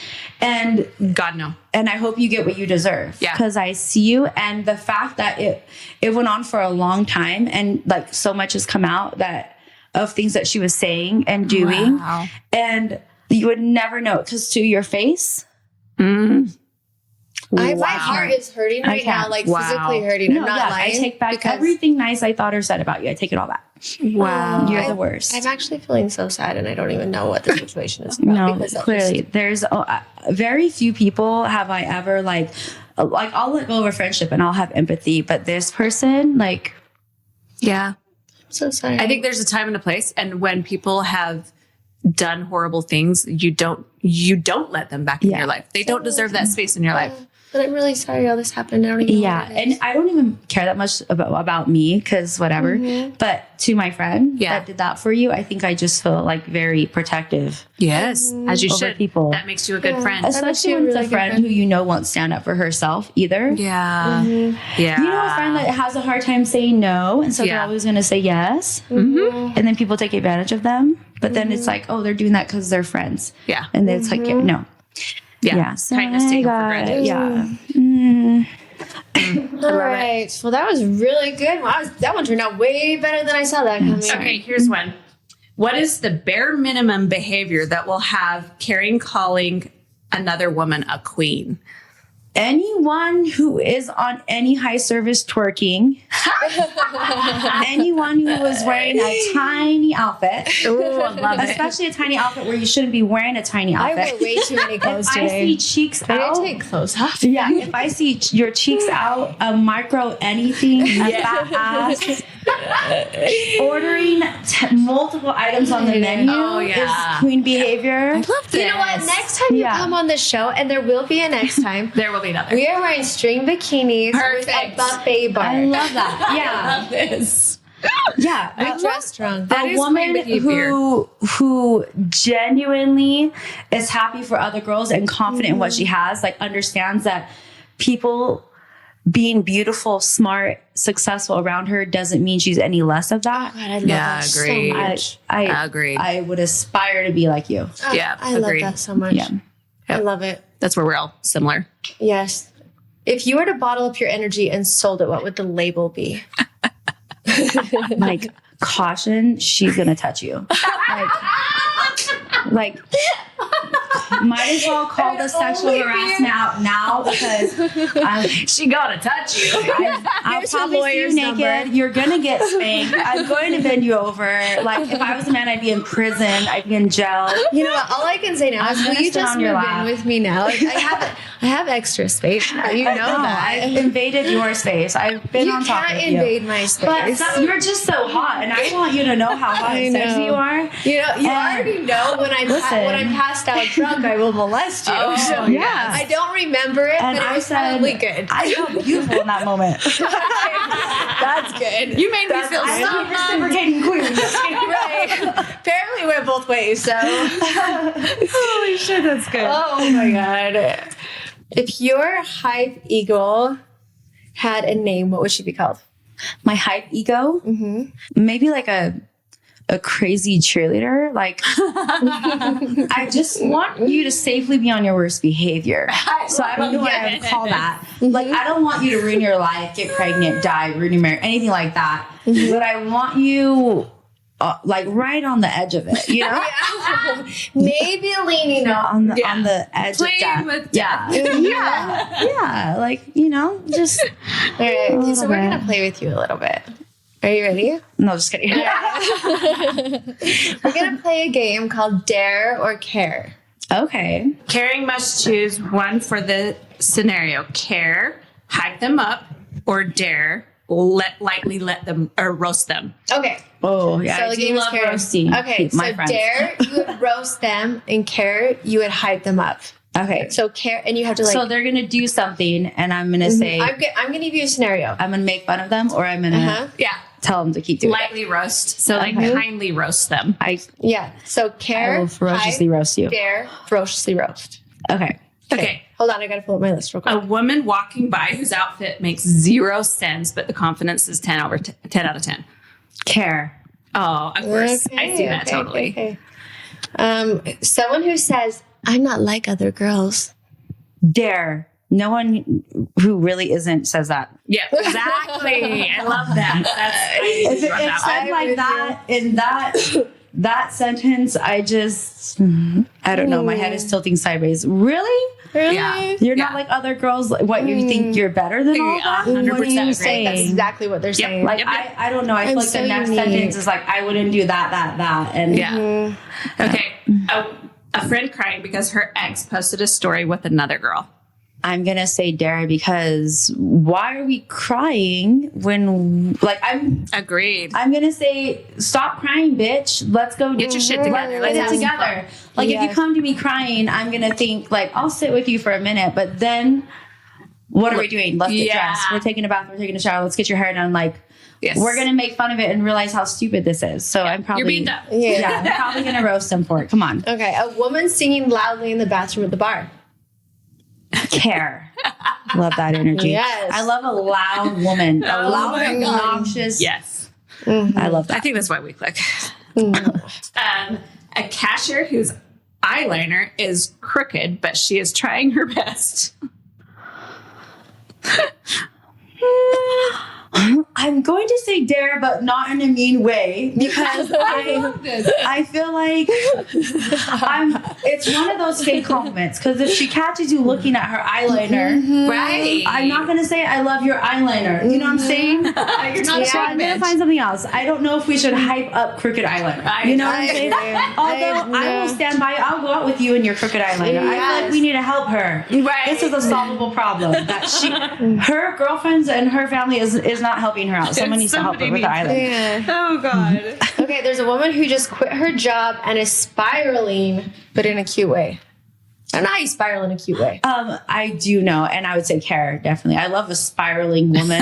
And God, no. I hope you get what you deserve. Yeah. Because I see you. And the fact that it went on for a long time and like so much has come out that of things that she was saying and doing. Wow. And you would never know because to your face. My heart is hurting right now, like physically hurting. I'm not lying. I take back everything nice I thought or said about you. I take it all back. Wow. You're the worst. I'm actually feeling so sad, and I don't even know what the situation is about. No, because clearly there's very few people have I ever like I'll let go of a friendship and I'll have empathy, but this person like Yeah. I'm so sorry. I think there's a time and a place. And when people have done horrible things, you don't let them back in your life. They don't deserve that space in your life. But I'm really sorry all this happened. I don't even know what it is. and I don't even care that much about me because whatever. But to my friend that did that for you, I think I just feel like very protective. Yes. As you Over should. people. That makes you a good friend. Especially when it's a friend who you know won't stand up for herself either. Yeah. Yeah. You know a friend that has a hard time saying no, and so they're always going to say yes. And then people take advantage of them. But then it's like, oh, they're doing that because they're friends. Yeah. And then it's like, no. Yeah. So Kindness taken for granted. Yeah. All right. Well, that was really good. Wow, that one turned out way better than I saw that coming. Okay, here's one. What is the bare minimum behavior that will have Karen calling another woman a queen? Anyone who is on any high service twerking, anyone who is wearing a tiny outfit, especially a tiny outfit where you shouldn't be wearing a tiny I outfit. wore way too many clothes If today. I see cheeks I out, didn't take clothes off. yeah, if I see your cheeks out, a micro anything, a fat ass, ordering multiple items on the menu is queen behavior. I love this. You know what? Next time you come on the show, and there will be a next time, There will be another. we are wearing string bikinis with a buffet bar. I love that. Yeah. this. Yeah. I dress drunk. That A is woman queen behavior. who genuinely is happy for other girls and confident in what she has, like understands that people being beautiful, smart, successful around her doesn't mean she's any less of that. God, I love that agreed. so much. I Agreed. I would aspire to be like you. Yeah, I agreed. love that so much. Yeah. I love it. That's where we're all similar. Yes. If you were to bottle up your energy and sold it, what would the label be? Like, caution, she's gonna touch you. Like might as well call the sexual harassment out now because She gotta touch you. I'll Here's your probably see you lawyer's naked. number. You're gonna get spanked. I'm going to bend you over. Like if I was a man, I'd be in prison. I'd be in jail. You know what? All I can say now I'm is, will gonna you sit just on your move in lap. with me now? Like, I have extra space. You know that. I've invaded your space. I've been You on top of can't you. invade my But space. you're just so hot, and I want you to know how hot and sexy you are. You know, you And already know when I'm passed out drunk, I will molest you. Oh, so yeah. I don't remember it, And but it I was said, probably good. I felt beautiful in that moment. That's good. You made me feel I'm so a reciprocating queen. Right. Apparently, it went both ways. So, Holy shit, that's good. oh my god. If your hype eagle had a name, what would she be called? My hype ego, maybe like a a crazy cheerleader. Like, I just want you to safely be on your worst behavior. So I don't know what I would call that. Like, I don't want you to ruin your life, get pregnant, die, ruin your marriage, anything like that. But I want you like right on the edge of it, you know? Maybe leaning on the edge Playing of death. with death. Yeah. Like, you know, just All right, so we're gonna play with you a little bit. Are you ready? no, just kidding. We're gonna play a game called Dare or Care. Okay. Caring must choose one for the scenario. Care, hype them up, or dare, let them or roast them. Okay. Oh, yeah. So I the do game is love Care. roasting. Okay, my so friends. Dare, you would roast them, and Care, you would hype them up. Okay. So Care, and you have to like. So they're gonna do something, and I'm gonna say I'm gonna give you a scenario. I'm gonna make fun of them, or I'm gonna Yeah. tell them to keep doing it. Lightly roast. So like kindly roast them. Yeah. So Care, I will ferociously hype, roast you. Dare, ferociously roast. Okay. Okay. Hold on, I gotta pull up my list real quick. A woman walking by whose outfit makes 0 sense, but the confidence is 10 out of 10. Care. Oh, of course. I see that totally. Okay. Someone who says, "I'm not like other girls." Dare. No one who really isn't says that. Yeah, exactly. I love that. If it's said like that in that sentence, I don't know. My head is tilting sideways. Really? Really? Yeah. You're not like other girls. What, you think you're better than all that? 100% What are you agree. saying? That's exactly what they're saying. Like, I don't know. I feel like so the next unique. sentence is like, I wouldn't do that. And Yeah. Okay. A friend crying because her ex posted a story with another girl. I'm going to say dare because why are we crying when, like, I'm Agreed. going to say, stop crying, bitch. Let's go Get your shit together. Let's Let's get have some together. Like, if you come to me crying, I'm going to think, like, I'll sit with you for a minute, but then what are we doing? Let's get dressed. We're taking a bath. We're taking a shower. Let's get your hair done. Like, Yes. we're going to make fun of it and realize how stupid this is. So I'm probably, You're being dumb. I'm probably going to roast them for it. Come on. Okay, a woman singing loudly in the bathroom at the bar. Care. Love that energy. Yes. I love a loud woman. A loud, my God. obnoxious. Yes. I love that. I think that's why we click. A cashier whose eyeliner is crooked, but she is trying her best. I'm going to say dare, but not in a mean way because I feel like it's one of those fake compliments. Because if she catches you looking at her eyeliner, Right. I'm not going to say I love your eyeliner. You know what I'm saying? You're not So I'm going to find something else. I don't know if we should hype up crooked eyeliner. You know what I'm saying? Although I will stand by you. I'll go out with you and your crooked eyeliner. I feel like we need to help her. Right. This is a solvable problem that her girlfriends and her family is not helping her out. Someone needs to help her with the eyeliner. Yeah. Oh, God. Okay, there's a woman who just quit her job and is spiraling, but in a cute way. I don't know how you spiral in a cute way. I do know, and I would say care, definitely. I love a spiraling woman.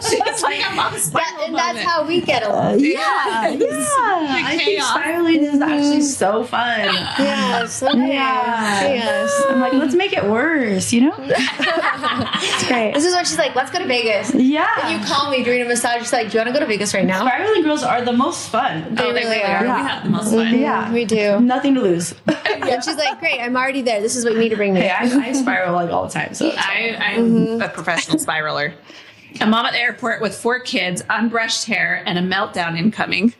She's like a mom spiral And that's moment. how we get along. Yeah. I think chaos. spiraling is actually so fun. Yes. Okay. Yeah. Yes. I'm like, let's make it worse, you know? It's great. This is when she's like, let's go to Vegas. Yeah. You call me during a massage. She's like, do you want to go to Vegas right now? Spiraling girls are the most fun. Oh, they really are. Yeah. We have the most fun. Yeah. We do. Nothing to lose. And she's like, great, I'm already there. This is what you need to bring me. Hey, I spiral like all the time. So I'm a professional spiraler. A mom at the airport with 4 kids, unbrushed hair, and a meltdown incoming.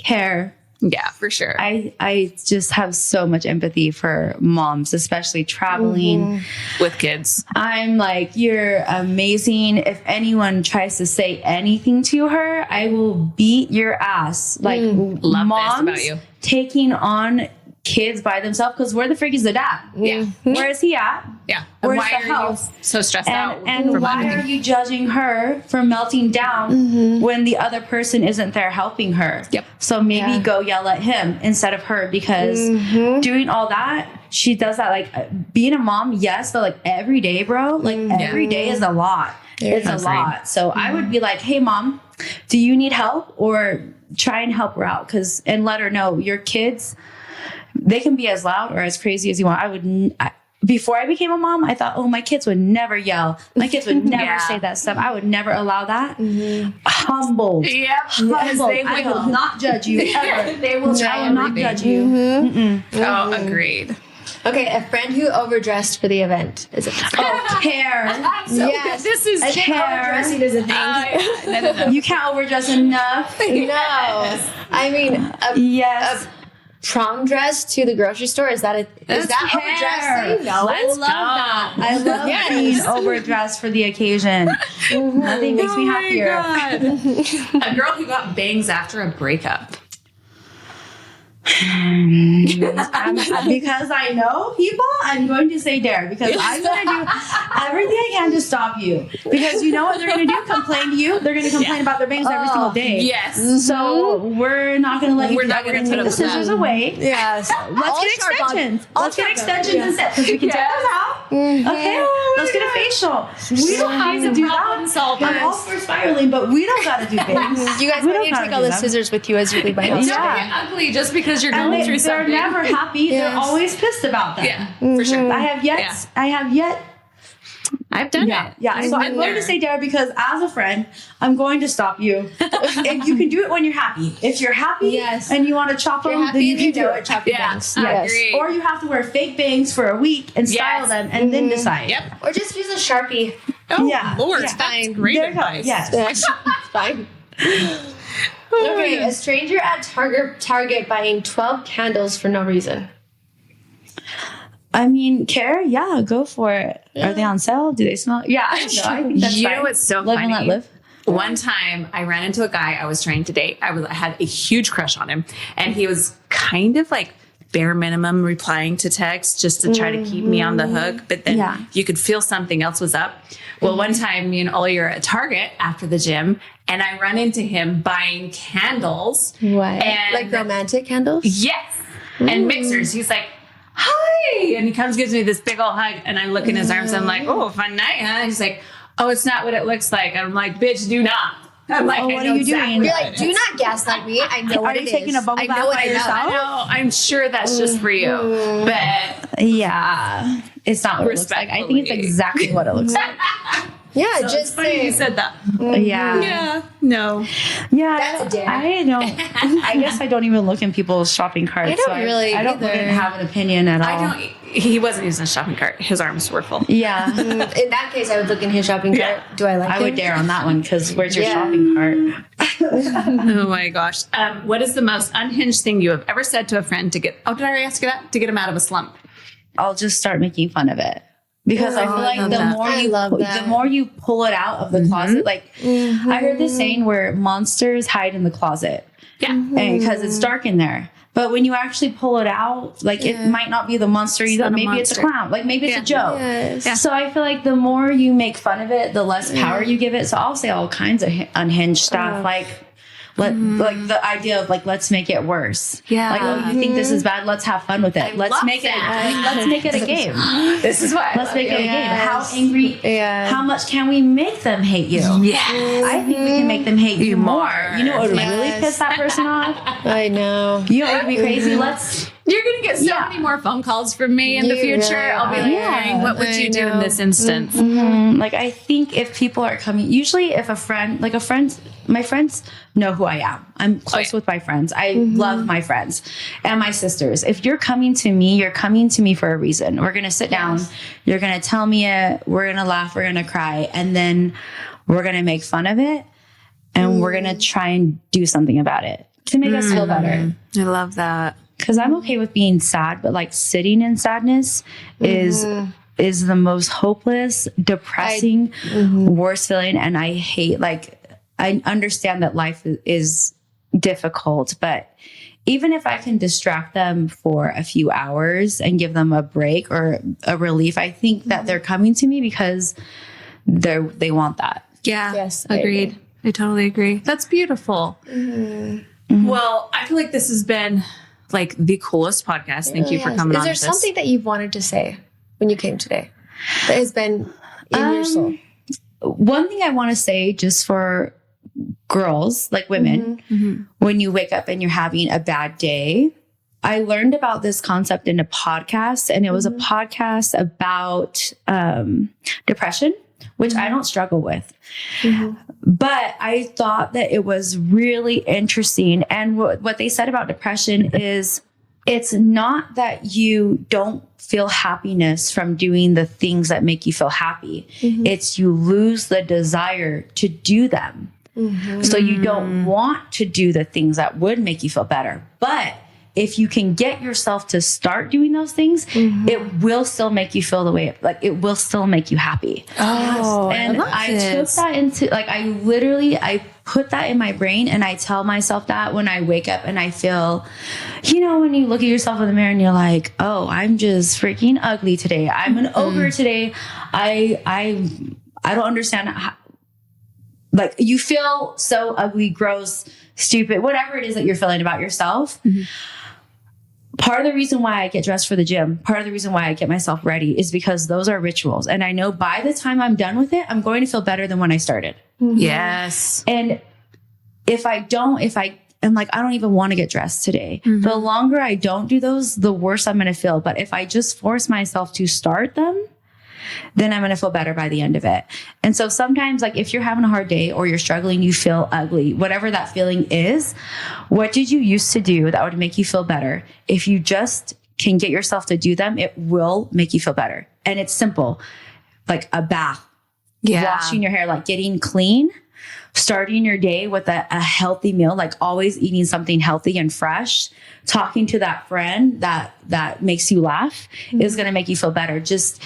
care. Yeah, for sure. I just have so much empathy for moms, especially traveling. With kids. I'm like, you're amazing. If anyone tries to say anything to her, I will beat your ass. Like Love moms this about you. taking on kids by themselves because where the freak is the dad? Yeah. Where is he at? Yeah. And Where's why the are help? you so stressed out? And from why everything? are you judging her for melting down when the other person isn't there helping her? Yep. So maybe go yell at him instead of her because doing all that, she does that. Like being a mom, yes, but like every day, bro, like every day is a lot. It's a lot. So I would be like, hey, mom, do you need help? Or try and help her out and let her know your kids, they can be as loud or as crazy as you want. before I became a mom, I thought, oh, my kids would never yell. My kids would never say that stuff. I would never allow that. Humbled. Yep. Humbled. I will not judge you ever. They will try and not judge you. Oh, agreed. Okay, a friend who overdressed for the event. Is it? Oh, care. Yes. This is I think overdressing is a thing. You can't overdress enough. No. I mean, Yes. a prom dress to the grocery store, is that overdressing? No. I love that. I love being overdressed for the occasion. Nothing makes me happier. A girl who got bangs after a breakup. Because I know people, I'm going to say dare, because I'm going to do everything I can to stop you. Because you know what they're going to do? Complain to you. They're going to complain about their bangs every single day. Yes. So we're not going to let you. We're do not that. going We're to take the scissors away. Yes. Let's get extensions. Let's get extensions instead, because we can take those out. Okay. Let's get a facial. We don't have to do that. I'm all for spiraling, but we don't got to do bangs. You guys We might don't need to gotta take do all the that. scissors with you as you leave my house. Don't get ugly just because you're And going through they're something. never happy. They're always pissed about that. Yeah, for sure. I have yet. I've done it. Yeah. So I'm going to say dare because as a friend, I'm going to stop you. And you can do it when you're happy. If you're happy and you want to chop them, then you can do it. Chop your bangs. I agree. Or you have to wear fake bangs for a week and style them and then decide. Yep. Or just use a Sharpie. Oh, Yeah. Lord. Yeah. That's great There you go. advice. Yes. It's fine. Okay, a stranger at Target buying 12 candles for no reason. I mean, care? Yeah, go for it. Are they on sale? Do they smell? Yeah, I don't know. I think that's You fine. know what's so live funny? and let live. One time I ran into a guy I was trying to date. I had a huge crush on him, and he was kind of like bare minimum replying to texts just to try to keep me on the hook. But then you could feel something else was up. Well, one time me and Ollie are at Target after the gym, and I run into him buying candles. What? And Like romantic candles? yes. And mixers. He's like, hi. And he comes, gives me this big old hug. And I look in his arms. I'm like, oh, fun night, huh? He's like, oh, it's not what it looks like. And I'm like, bitch, do not. I'm like, Oh, what are you doing? You're like, do not gaslight me. I know what you it is. taking a bubble I bath know what by I know. yourself? I know. I'm sure that's just for you. But Yeah. It's not what it looks like. I think it's exactly what it looks like. Yeah, so just it's funny you said that. Yeah. Yeah. No. Yeah. That's a dare. I don't. I guess I don't even look in people's shopping carts. I don't really I don't either. really have an opinion at all. I don't. He wasn't using a shopping cart. His arms were full. Yeah. in that case, I would look in his shopping cart. Do I like I him? would dare on that one because where's your shopping cart? Oh my gosh. What is the most unhinged thing you have ever said to a friend to get? Oh, did I already ask you that? To get him out of a slump. I'll just start making fun of it. Because I feel like the more you pull it out of the closet, like I heard this saying where monsters hide in the closet. Yeah. And because it's dark in there. But when you actually pull it out, like it might not be the monster you thought. Maybe it's a clown. Like maybe it's a joke. Yes. Yeah. So I feel like the more you make fun of it, the less power you give it. So I'll say all kinds of unhinged stuff, like the idea of like let's make it worse. Yeah. Like, oh, you think this is bad? Let's have fun with it. Let's make it. Let's make it a game. This is why. Let's make it a game. How angry? Yeah. How much can we make them hate you? Yes. I think we can make them hate you more. You know what would really Yes. piss that person off? I know. You know what would be crazy? Let's. You're going to get so many more phone calls from me in the You future. really I'll be like, are. "Hey, what would you do in this instance? Like I think if people are coming, usually if my friends know who I am. I'm close with my friends. I love my friends and my sisters. If you're coming to me, you're coming to me for a reason. We're gonna sit down. You're gonna tell me it. We're gonna laugh. We're gonna cry, and then we're gonna make fun of it, and we're gonna try and do something about it to make us feel better. I love that. Because I'm okay with being sad, but like sitting in sadness is the most hopeless, depressing, worst feeling. And I hate, like, I understand that life is difficult, but even if I can distract them for a few hours and give them a break or a relief, I think that they're coming to me because they want that. Yeah. Yes, Agreed. I totally agree. That's beautiful. Well, I feel like this has been like the coolest podcast. Thank you for coming on. Is there this. something that you've wanted to say when you came today that has been in your soul? One thing I want to say just for girls, like women, when you wake up and you're having a bad day, I learned about this concept in a podcast, and it was a podcast about depression, which I don't struggle with. But I thought that it was really interesting. And what they said about depression is it's not that you don't feel happiness from doing the things that make you feel happy. It's you lose the desire to do them. So you don't want to do the things that would make you feel better. But if you can get yourself to start doing those things, it will still make you feel the way, like it will still make you happy. Oh, and I took that into, like, I put that in my brain, and I tell myself that when I wake up and I feel, you know, when you look at yourself in the mirror and you're like, oh, I'm just freaking ugly today. I'm an ogre today. I don't understand how, like, you feel so ugly, gross, stupid, whatever it is that you're feeling about yourself. Part of the reason why I get dressed for the gym, part of the reason why I get myself ready is because those are rituals. And I know by the time I'm done with it, I'm going to feel better than when I started. Yes. And if I'm like, I don't even want to get dressed today. The longer I don't do those, the worse I'm going to feel. But if I just force myself to start them, then I'm going to feel better by the end of it. And so sometimes, like, if you're having a hard day or you're struggling, you feel ugly, whatever that feeling is, what did you used to do that would make you feel better? If you just can get yourself to do them, it will make you feel better. And it's simple, like a bath, washing your hair, like getting clean, starting your day with a healthy meal, like always eating something healthy and fresh, talking to that friend that makes you laugh is going to make you feel better. Just,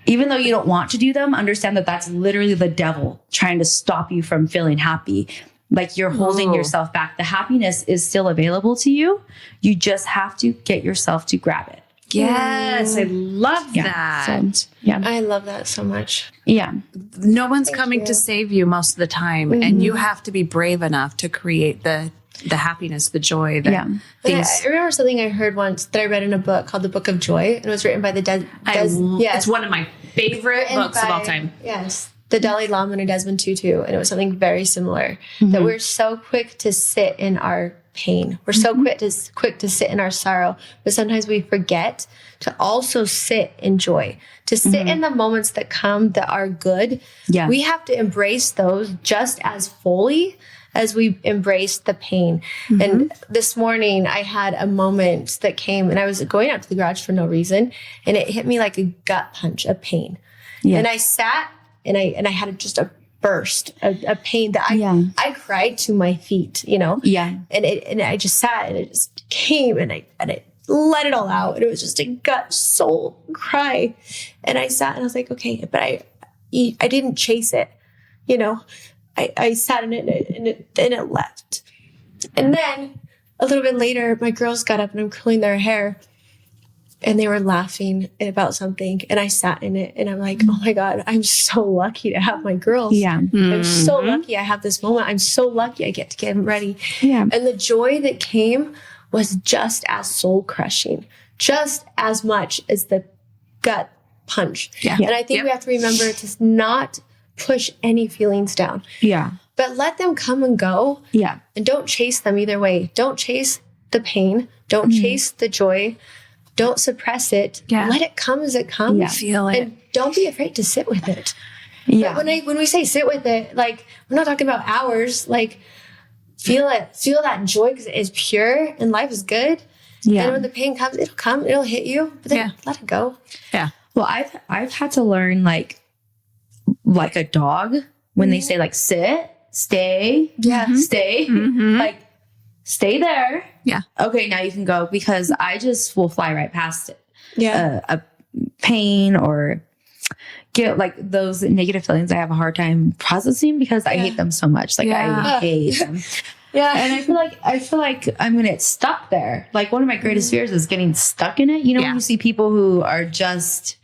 even though you don't want to do them, understand that that's literally the devil trying to stop you from feeling happy. Like, you're holding yourself back. The happiness is still available to you. You just have to get yourself to grab it. Yes. I love that. So, yeah. I love that so much. Yeah. No one's coming to save you most of the time. And you have to be brave enough to create the happiness, the joy, things. I remember something I heard once that I read in a book called The Book of Joy, and it was written by the It's one of my favorite books of all time. Yes. The Dalai Lama and Desmond Tutu. And it was something very similar, that we're so quick to sit in our pain. We're so quick to sit in our sorrow, but sometimes we forget to also sit in joy, to sit in the moments that come that are good. Yeah. We have to embrace those just as fully as we embrace the pain. And this morning I had a moment that came, and I was going out to the garage for no reason, and it hit me like a gut punch of pain. Yeah. And I sat and I had just a burst of pain that I cried to my feet, you know? Yeah. And I just sat, and it just came, and I let it all out. And it was just a gut soul cry. And I sat and I was like, okay, but I didn't chase it, you know? I sat in it, and it left. And then a little bit later, my girls got up, and I'm curling their hair, and they were laughing about something. And I sat in it, and I'm like, oh my God, I'm so lucky to have my girls. Yeah. I'm so lucky I have this moment. I'm so lucky I get to get them ready. Yeah. And the joy that came was just as soul crushing, just as much as the gut punch. Yeah. And I think we have to remember to not push any feelings down. Yeah. But let them come and go. Yeah. And don't chase them either way. Don't chase the pain. Don't chase the joy. Don't suppress it. Yeah. Let it come as it comes. Yeah. Feel it. And don't be afraid to sit with it. Yeah. But when we say sit with it, like, we're not talking about hours. Like, feel it. Feel that joy, because it is pure and life is good. Yeah. And when the pain comes, it'll come. It'll hit you. But then let it go. Yeah. Well, I've had to learn, like a dog, when they say, like, sit, stay, stay, like, stay there. Yeah. Okay, now you can go, because I just will fly right past it. Yeah. A pain or get, like, those negative feelings I have a hard time processing, because I hate them so much. Like, I hate them. Yeah. And I feel like I'm going to get stuck there. Like, one of my greatest fears is getting stuck in it. You know, when you see people who are just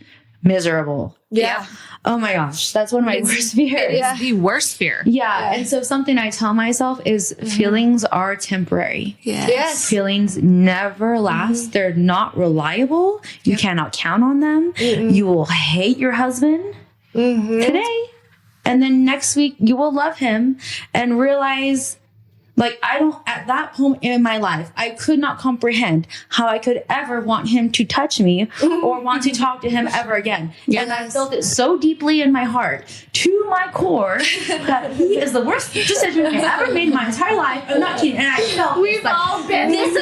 miserable. Yeah. Oh my gosh. That's one of my worst fears. It's the worst fear. Yeah. And so something I tell myself is feelings are temporary. Yes. Feelings never last. They're not reliable. You cannot count on them. You will hate your husband today. And then next week you will love him and realize, Like, at that point in my life, I could not comprehend how I could ever want him to touch me or want to talk to him ever again. Yes. And I felt it so deeply in my heart, to my core, that he is the worst decision I've ever made in my entire life. I'm not kidding. And I felt we've all been. This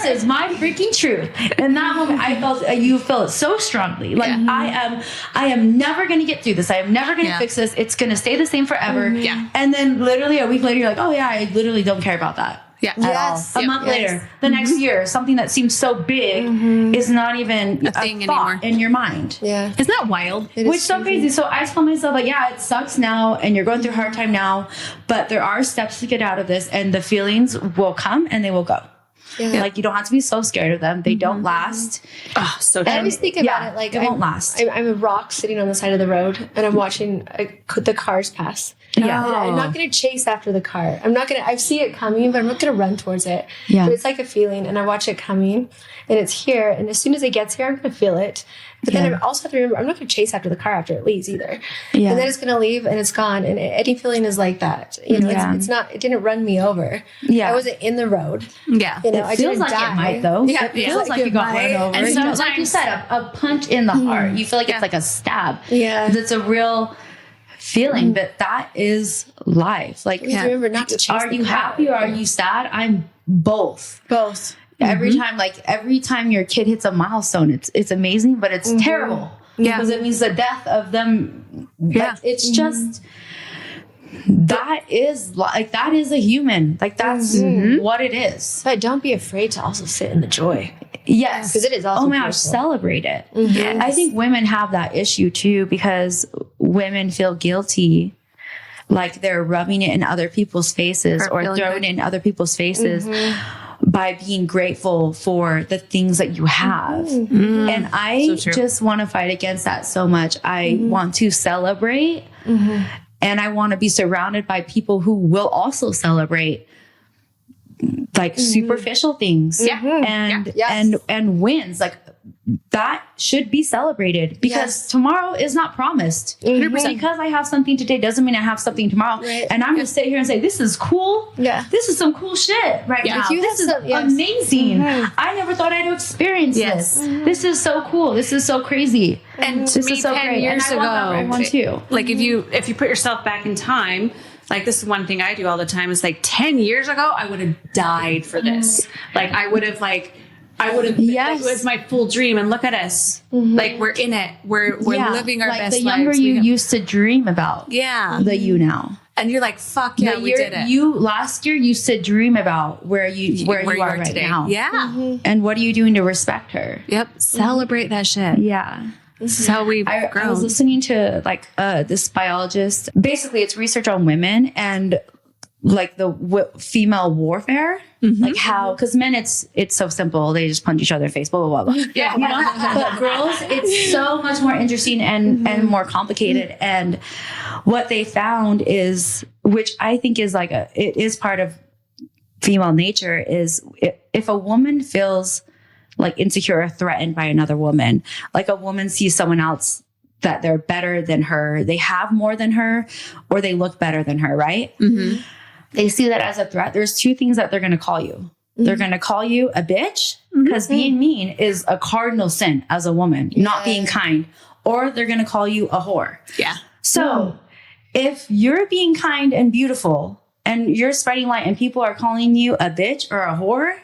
is my freaking truth. In that moment, I felt you feel it so strongly. Like I am never going to get through this. I am never going to fix this. It's going to stay the same forever. Yeah. And then literally a week later, you're like, oh yeah, I literally don't care about that. Yeah. At all. A month later, the next year, something that seems so big is not even a thing thought anymore in your mind. Yeah. Isn't that wild? Which is so crazy. So I tell myself, like, yeah, it sucks now and you're going through a hard time now, but there are steps to get out of this, and the feelings will come and they will go. Yeah. Like, you don't have to be so scared of them. They don't last. Oh, so I always think about it like it won't last. I'm a rock sitting on the side of the road, and I'm watching the cars pass. Yeah. I'm not going to chase after the car. I see it coming, but I'm not going to run towards it. Yeah. But it's like a feeling, and I watch it coming, and it's here. And as soon as it gets here, I'm going to feel it. But then I also have to remember, I'm not going to chase after the car after it leaves either. Yeah. And then it's going to leave, and it's gone. And any feeling is like that. You know, it's not, it didn't run me over. Yeah. I wasn't in the road. Yeah. You know, it feels like it might, though. Yeah. It feels like you got run over. And so, like you said, a punch in the heart. You feel like it's like a stab. Yeah. It's a real feeling, but that is life. Like, remember not to chase. Are you happy or are you sad? I'm both. Every time your kid hits a milestone, it's amazing, but it's terrible. Yeah. Because it means the death of them. Yeah. Like, it's just, that is a human. Like, that's what it is. But don't be afraid to also sit in the joy. Yes. Because it is also beautiful. Celebrate it. Yes. I think women have that issue too, because women feel guilty, like they're rubbing it in other people's faces or throwing it in other people's faces by being grateful for the things that you have. And I just want to fight against that so much. I want to celebrate, and I want to be surrounded by people who will also celebrate, like, superficial things and wins. Like, that should be celebrated, because tomorrow is not promised. 100%. Because I have something today doesn't mean I have something tomorrow. Right. And I'm going to sit here and say, this is cool. Yeah. This is some cool shit right now. This is amazing. I never thought I'd experience this. This is so cool. This is so crazy. And this is so 10 great. years and I want that for everyone too. Like, if you put yourself back in time, like, this is one thing I do all the time, is like 10 years ago, I would have died for this. Like, I would have like, it was my full dream. And look at us. Like, we're in it. We're living our best lives. The younger you used to dream about. Yeah. The you now. And you're like, fuck yeah, we did it. You last year used to dream about where you are right today. Now. Yeah. And what are you doing to respect her? Yep. Celebrate that shit. Yeah. This is how we've grown. I was listening to this biologist. Basically, it's research on women and like the female warfare, like how, because men, it's so simple. They just punch each other in the face, blah, blah, blah, blah. Yeah. You know? But girls, it's so much more interesting and more complicated. And what they found is, which I think is it is part of female nature, is if a woman feels like insecure or threatened by another woman, like a woman sees someone else that they're better than her, they have more than her, or they look better than her, right? They see that as a threat. There's two things that they're going to call you. They're going to call you a bitch, because being mean is a cardinal sin as a woman, not being kind. Or they're going to call you a whore. Yeah. So if you're being kind and beautiful and you're spreading light and people are calling you a bitch or a whore,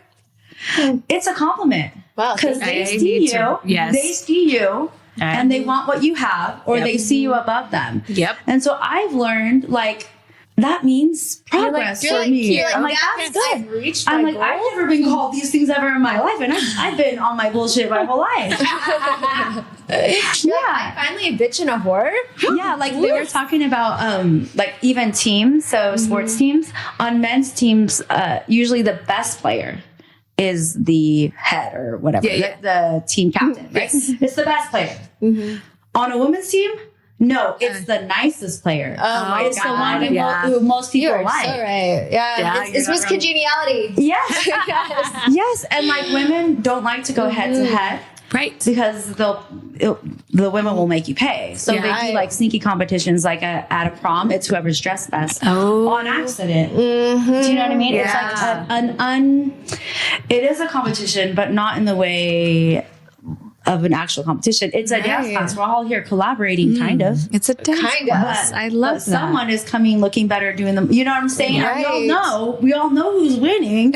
it's a compliment. Wow. Because they see you. Yes. They see you. And they want what you have, or they see you above them. Yep. And so I've learned, like, that means progress for me. I'm like, that's good. I've reached my goal. I've never been called these things ever in my life, and I've been on my bullshit my whole life. I'm finally a bitch and a whore. Yeah, like they were talking about like even teams, so sports teams. On men's teams, usually the best player is the head or whatever, the team captain, right? It's the best player. On a women's team, no, it's the nicest player. Oh my it's God. The one who most people like. So right. Yeah. It's Miss Congeniality. Yes. Yes. And like women don't like to go head to head. Right. Because the women will make you pay. So Yeah. they do like sneaky competitions, like at a prom, it's whoever's dressed best on accident. Do you know what I mean? Yeah. It's like it is a competition, but not in the way of an actual competition. It's a dance class. We're all here collaborating, kind of. It's a dance class. I love that. Someone is coming looking better doing them. You know what I'm saying? Right. We all know who's winning,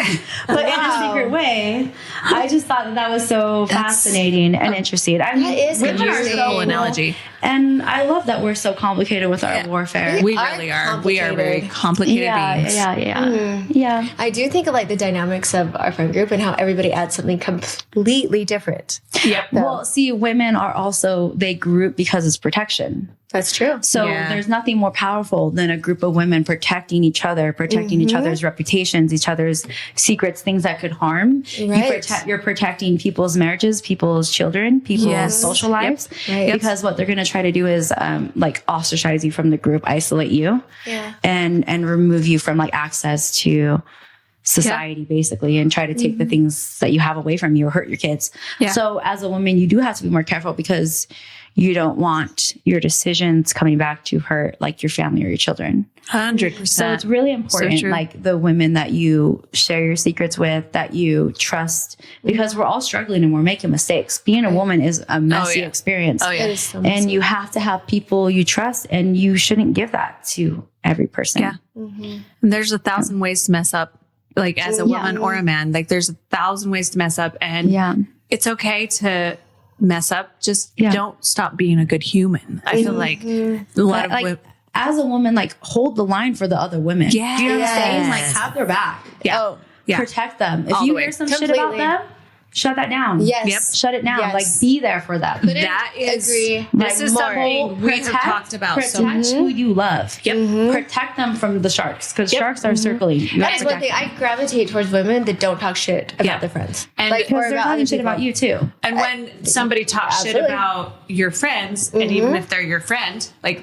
but in a secret way. I just thought that was so fascinating and interesting. I mean, That is women are interesting. so analogy. And I love that we're so complicated with our warfare. We really are. We are very complicated beings. Yeah. I do think of like the dynamics of our friend group and how everybody adds something completely different. Yep. Well, see, women are also, they group because it's protection. That's true. So there's nothing more powerful than a group of women protecting each other, protecting each other's reputations, each other's secrets, things that could harm. Right. You're protecting people's marriages, people's children, people's social lives. Right. Because what they're going to try to do is like ostracize you from the group, isolate you, and remove you from like access to society basically, and try to take the things that you have away from you or hurt your kids. Yeah. So as a woman, you do have to be more careful because you don't want your decisions coming back to hurt like your family or your children. 100%. So it's really important, like the women that you share your secrets with, that you trust, because we're all struggling and we're making mistakes. Being a woman is a messy experience. Oh, yeah. It is so And messy. you have to have people you trust, and you shouldn't give that to every person. Yeah. And there's 1,000 ways to mess up, like as a woman or a man. Like there's 1,000 ways to mess up, and it's okay to mess up. Just don't stop being a good human. I feel like a lot of women, as a woman, like hold the line for the other women. Yes. Do you know what I'm saying? Like have their back. Yeah. Protect them. If All you the way. hear some shit about Completely. them, shut that down. Yes. Yep. Shut it down. Yes. Like be there for them. that is, agree. this Like, is more. something we have talked about so much. Protect who you love. Yep. Protect them from the sharks, because sharks are circling. You That's gotta one thing. protect I gravitate towards women that don't talk shit about Yeah. their friends. And like, because or they're about talking other shit people. about you too. And when somebody talks shit Absolutely. about your friends, and even if they're your friend, like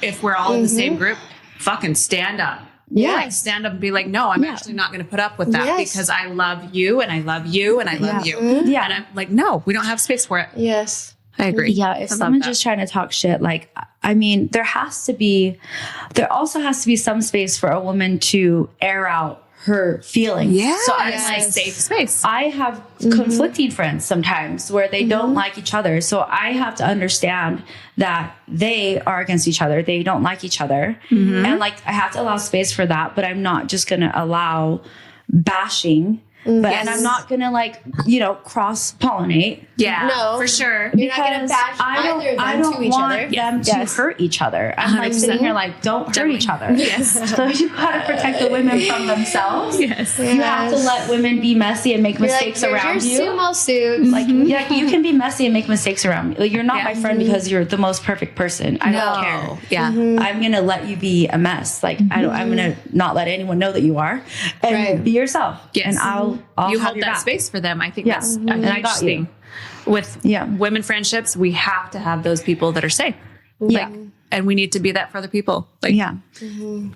if we're all in the same group, fucking stand up. Yeah. Like stand up and be like, no, I'm actually not going to put up with that Yes. because I love you and I love you and I love you. Yeah. And I'm like, no, we don't have space for it. Yes. I agree. Yeah, if I love someone's that. just trying to talk shit, like, I mean, there also has to be some space for a woman to air out her feelings. Yeah. So I'm Yes. like, safe space. I have conflicting friends sometimes where they don't like each other. So I have to understand that they are against each other. They don't like each other. And like, I have to allow space for that, but I'm not just going to allow bashing. But and I'm not gonna like, cross pollinate. Yeah, No. for sure. You're not going to bash either of them to each want other. them to hurt each other. I'm like sitting here like, don't hurt each other. Yes. So you gotta protect the women from themselves. Yes. You have to let women be messy and make You're mistakes like, around here's your you. sumo suit. Like, you can be messy and make mistakes around me. Like, you're not Yeah. my friend because you're the most perfect person. I don't care. Yeah. I'm gonna let you be a mess. Like I'm gonna not let anyone know that you are, and Right. be yourself. Yes. And I'll You have got your that back. space for them. I think Yeah. that's a And I huge got you. thing. With Yeah. women friendships, we have to have those people that are safe. Yeah. And we need to be that for other people. Like, Yeah.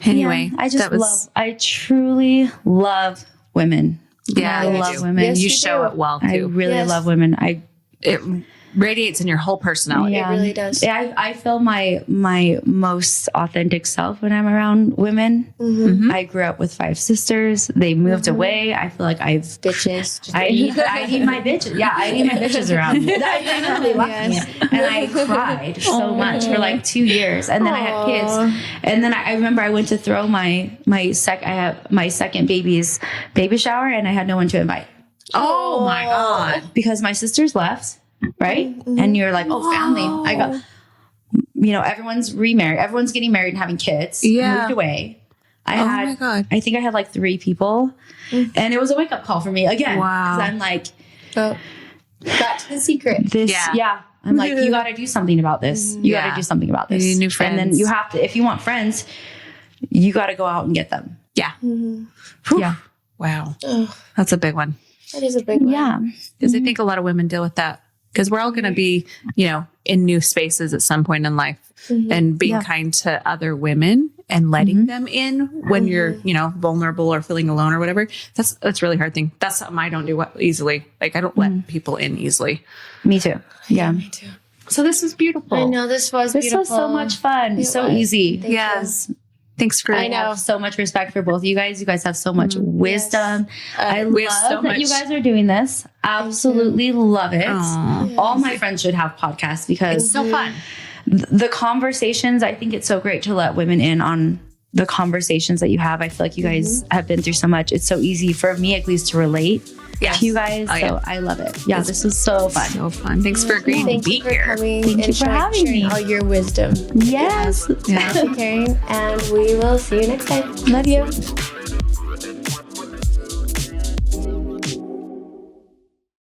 anyway, Yeah, I just I truly love women. Yeah, I you love do. women. Yes, you you show do. it well I too. really Yes. love women. It radiates in your whole personality. Yeah. It really does. Yeah, I feel my most authentic self when I'm around women. I grew up with 5 sisters. They moved away. I feel like Bitches. Just I need my bitches. Yeah, I need my bitches around me. They really left me. And I cried so much for like 2 years. And then I had kids. And then I remember I went to throw my second baby's baby shower, and I had no one to invite Oh my God. because my sisters left. Right. And you're like, oh, family. I got, everyone's remarried. Everyone's getting married and having kids. Yeah. Moved away. my God. I think I had like 3 people, and it was a wake up call for me again. Wow. 'Cause I'm like, back to the secret. this, Yeah. I'm like, you got to do something about this. You got Yeah. to do something about this. You need new And then friends. you have to, if you want friends, you got to go out and get them. Yeah. Yeah. Wow. Oh, That's a big one. that is a big one. Yeah. Because I think a lot of women deal with that. Because we're all going to be, in new spaces at some point in life, and being kind to other women and letting them in when you're, vulnerable or feeling alone or whatever. That's a really hard thing. That's something I don't do easily. Like I don't let people in easily. Me too. Yeah. Me too. So this was beautiful. I know this was beautiful. was so much fun. So easy. Yes. Thanks for I have so much respect for both of you guys. You guys have so much wisdom. I love that you guys are doing this. Absolutely love it. All my friends should have podcasts because it's so fun. The conversations, I think it's so great to let women in on the conversations that you have. I feel like you guys have been through so much. It's so easy for me at least to relate to you guys. So I love it. Yeah, this was so fun. So fun. Thanks for agreeing to be here. Thank you for having me. All your wisdom. Yes. Caring, and we will see you next time. Love you.